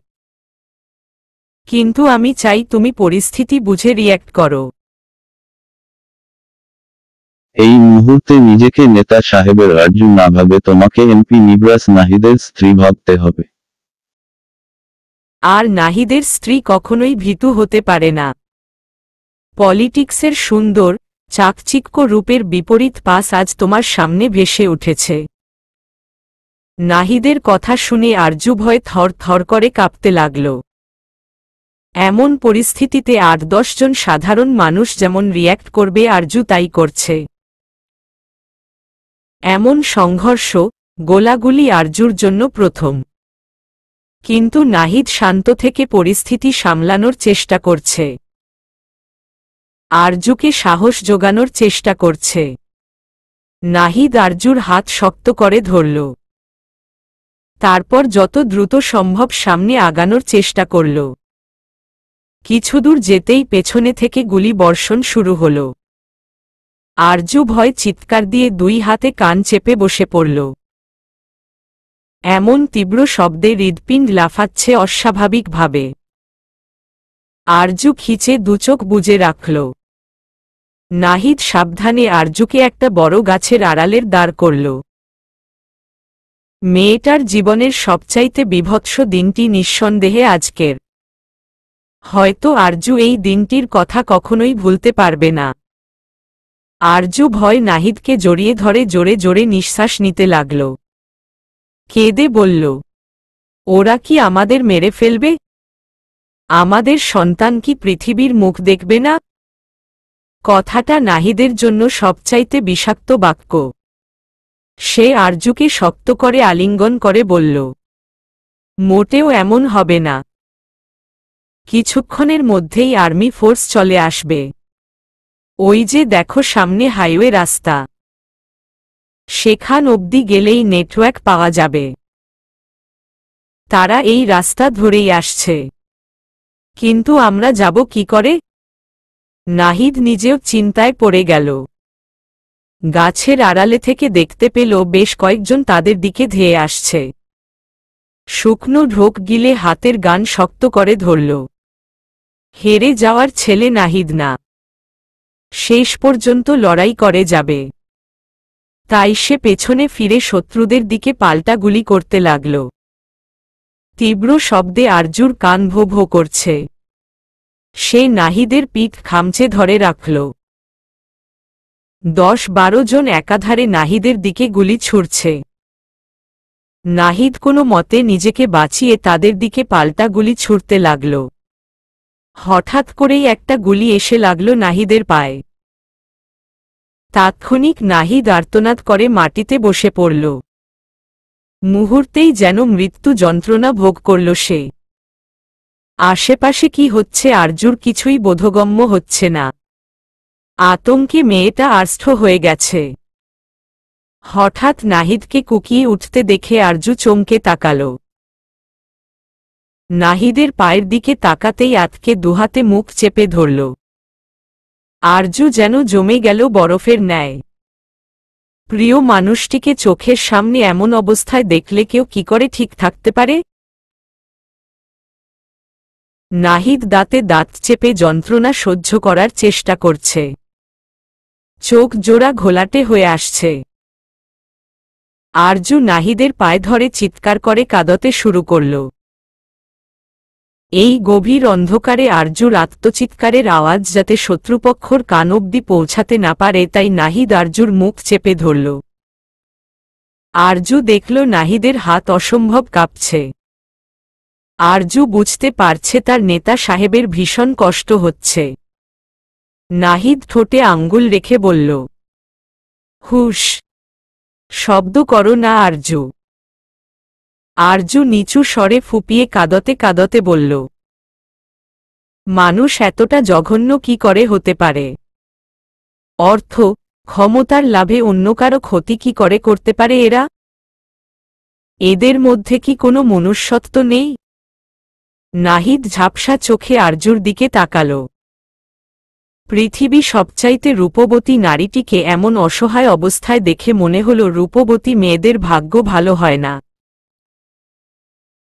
কিন্তু আমি চাই তুমি পরিস্থিতি বুঝে রিয়্যাক্ট করো। এই মুহূর্তে নিজেকে নেতা সাহেবের আরজু না ভাবে তোমাকে এমপি নিবরাস নাহিদের স্ত্রী ভাবতে হবে। আর নাহিদের স্ত্রী কখনোই ভীতু হতে পারে না। পলিটিক্সের সুন্দর চাকচিক্য রূপের বিপরীত পাশ আজ তোমার সামনে ভেসে উঠেছে। নাহিদের কথা শুনে আরজু ভয়ে থর থর করে কাঁপতে লাগল। এমন পরিস্থিতিতে ৮-১০ জন সাধারণ মানুষ যেমন রিয়্যাক্ট করবে আরজু তাই করছে। এমন সংঘর্ষ, গোলাগুলি আরজুর জন্য প্রথম। কিন্তু নাহিদ শান্ত থেকে পরিস্থিতি সামলানোর চেষ্টা করছে। আরজুকে সাহস জোগানোর চেষ্টা করছে। নাহিদ আরজুর হাত শক্ত করে ধরল। তারপর যত দ্রুত সম্ভব সামনে আগানোর চেষ্টা করল। কিছুদূর যেতেই পেছনে থেকে গুলি বর্ষণ শুরু হল। আরজু ভয় চিৎকার দিয়ে ২ হাতে কান চেপে বসে পড়ল। এমন তীব্র শব্দে হৃৎপিণ্ড লাফাচ্ছে অস্বাভাবিকভাবে। আরজু খিচে দুচোখ বুজে রাখল। নাহিদ সাবধানে আরজুকে একটা বড় গাছের আড়ালের দাঁড় করল। মেয়েটার জীবনের সবচাইতে বীভৎস দিনটি নিঃসন্দেহে আজকের। হয়তো আরজু এই দিনটির কথা কখনোই ভুলতে পারবে না। আরজু ভয় নাহিদকে জড়িয়ে ধরে জোরে জোরে নিঃশ্বাস নিতে লাগল। কেঁদে বলল, ওরা কি আমাদের মেরে ফেলবে? আমাদের সন্তান কি পৃথিবীর মুখ দেখবে না? কথাটা নাহিদের জন্য সবচাইতে বিষাক্ত বাক্য। সে আরজুকে শক্ত করে আলিঙ্গন করে বলল, মোটেও এমন হবে না। কিছুক্ষণের মধ্যেই আর্মি ফোর্স চলে আসবে। ওই যে দেখো সামনে হাইওয়ে রাস্তা, সেখান অবধি গেলেই নেটওয়ার্ক পাওয়া যাবে। তারা এই রাস্তা ধরেই আসছে। কিন্তু আমরা যাব কি করে? নাহিদ নিজেও চিন্তায় পড়ে গেল। গাছের আড়ালে থেকে দেখতে পেল বেশ কয়েকজন তাদের দিকে ধেয়ে আসছে। শুকনো ঢোক গিলে হাতের গান শক্ত করে ধরল। হেরে যাওয়ার ছেলে নাহিদ না, শেষ পর্যন্ত লড়াই করে যাবে। তাই সে পেছনে ফিরে শত্রুদের দিকে পাল্টা গুলি করতে লাগল। তীব্র শব্দে আরজুর কান ভো ভো করছে। সে নাহিদের পিঠ খামচে ধরে রাখল। ১০-১২ জন একাধারে নাহিদের দিকে গুলি ছুড়ছে। নাহিদ কোনো মতে নিজেকে বাঁচিয়ে তাদের দিকে পাল্টা গুলি ছুড়তে লাগল। হঠাৎ করেই একটা গুলি এসে লাগল নাহিদের পায়ে। তাৎক্ষণিক নাহিদ আর্তনাদ করে মাটিতে বসে পড়ল। মুহূর্তেই যেন মৃত্যু যন্ত্রণা ভোগ করল সে। আশেপাশে কি হচ্ছে আরজুর কিছুই বোধগম্য হচ্ছে না। আতঙ্কে মেয়েটা আর্ষ্ট হয়ে গেছে। হঠাৎ নাহিদকে কুকিয়ে উঠতে দেখে আরজু চমকে তাকাল। নাহিদের পায়ের দিকে তাকাতেই আতকে দুহাতে মুখ চেপে ধরল। আরজু যেন জমে গেল বরফের ন্যায়। প্রিয় মানুষটিকে চোখের সামনে এমন অবস্থায় দেখলে কেউ কি করে ঠিক থাকতে পারে? নাহিদ দাঁতে দাঁত চেপে যন্ত্রণা সহ্য করার চেষ্টা করছে। চোখ জোড়া ঘোলাটে হয়ে আসছে। আরজু নাহিদের পায়ে ধরে চিৎকার করে কাঁদতে শুরু করল। এই গভীর অন্ধকারে আরজুর আত্মচিৎকারের আওয়াজ যাতে শত্রুপক্ষর কান অবধি পৌঁছাতে না পারে তাই নাহিদ আরজুর মুখ চেপে ধরল। আরজু দেখল নাহিদের হাত অসম্ভব কাঁপছে। আরজু বুঝতে পারছে তার নেতা সাহেবের ভীষণ কষ্ট হচ্ছে। নাহিদ ঠোঁটে আঙ্গুল রেখে বলল, হুশ, শব্দ করো না আরজু। আরজু নিচু স্বরে ফুঁপিয়ে কাঁদতে কাঁদতে বলল, মানুষ এতটা জঘন্য কি করে হতে পারে? অর্থ, ক্ষমতার লাভে অন্য কারো ক্ষতি কি করে করতে পারে এরা? এদের মধ্যে কি কোনো মনুষ্যত্ব নেই? নাহিদ ঝাপসা চোখে আরজুর দিকে তাকাল। পৃথিবী সবচাইতে রূপবতী নারীটিকে এমন অসহায় অবস্থায় দেখে মনে হল রূপবতী মেয়েদের ভাগ্য ভালো হয় না।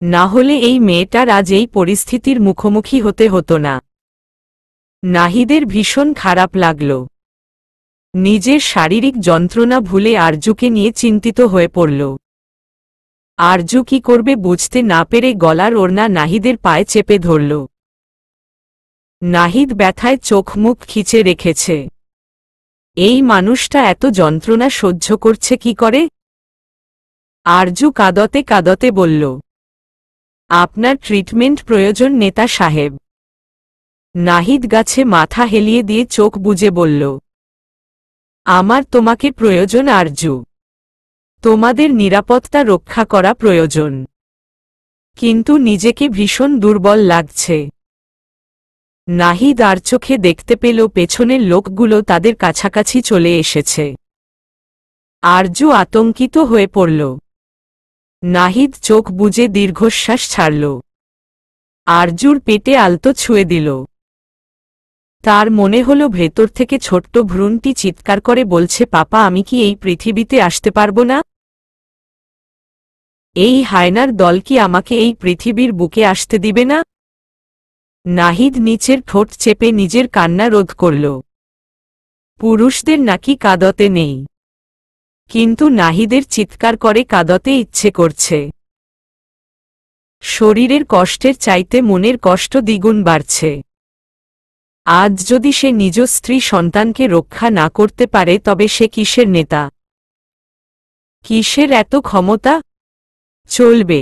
না হলে এই মেয়েটার আজ এই পরিস্থিতির মুখোমুখি হতে হতো না। নাহিদের ভীষণ খারাপ লাগল। নিজের শারীরিক যন্ত্রণা ভুলে আরজুকে নিয়ে চিন্তিত হয়ে পড়ল। আরজু কি করবে বুঝতে না পেরে গলার ওড়না নাহিদের পায়ে চেপে ধরল। নাহিদ ব্যথায় চোখ মুখ খিচে রেখেছে। এই মানুষটা এত যন্ত্রণা সহ্য করছে কি করে? আরজু কাঁদতে কাঁদতে বলল, আপনার ট্রিটমেন্ট প্রয়োজন নেতা সাহেব। নাহিদ গাছে মাথা হেলিয়ে দিয়ে চোখ বুজে বলল, আমার তোমাকে প্রয়োজন আরজু। তোমাদের নিরাপত্তা রক্ষা করা প্রয়োজন। কিন্তু নিজেকে ভীষণ দুর্বল লাগছে। নাহিদ আর চোখে দেখতে পেল পেছনের লোকগুলো তাদের কাছাকাছি চলে এসেছে। আরজু আতঙ্কিত হয়ে পড়ল। নাহিদ চোখ বুজে দীর্ঘশ্বাস ছাড়ল। আরজুর পেটে আলতো ছুঁয়ে দিল। তার মনে হল ভেতর থেকে ছোট্ট ভ্রূণটি চিৎকার করে বলছে, পাপা আমি কি এই পৃথিবীতে আসতে পারব না? এই হায়নার দল কি আমাকে এই পৃথিবীর বুকে আসতে দিবে না? নাহিদ নিচের ঠোঁট চেপে নিজের কান্না রোধ করল। পুরুষদের নাকি কাঁদতে নেই, কিন্তু নাহিদের চিৎকার করে কাঁদতে ইচ্ছে করছে। শরীরের কষ্টের চাইতে মনের কষ্ট দ্বিগুণ বাড়ছে। আজ যদি সে নিজ স্ত্রী সন্তানকে রক্ষা না করতে পারে তবে সে কিসের নেতা? কিসের এত ক্ষমতা? চলবে।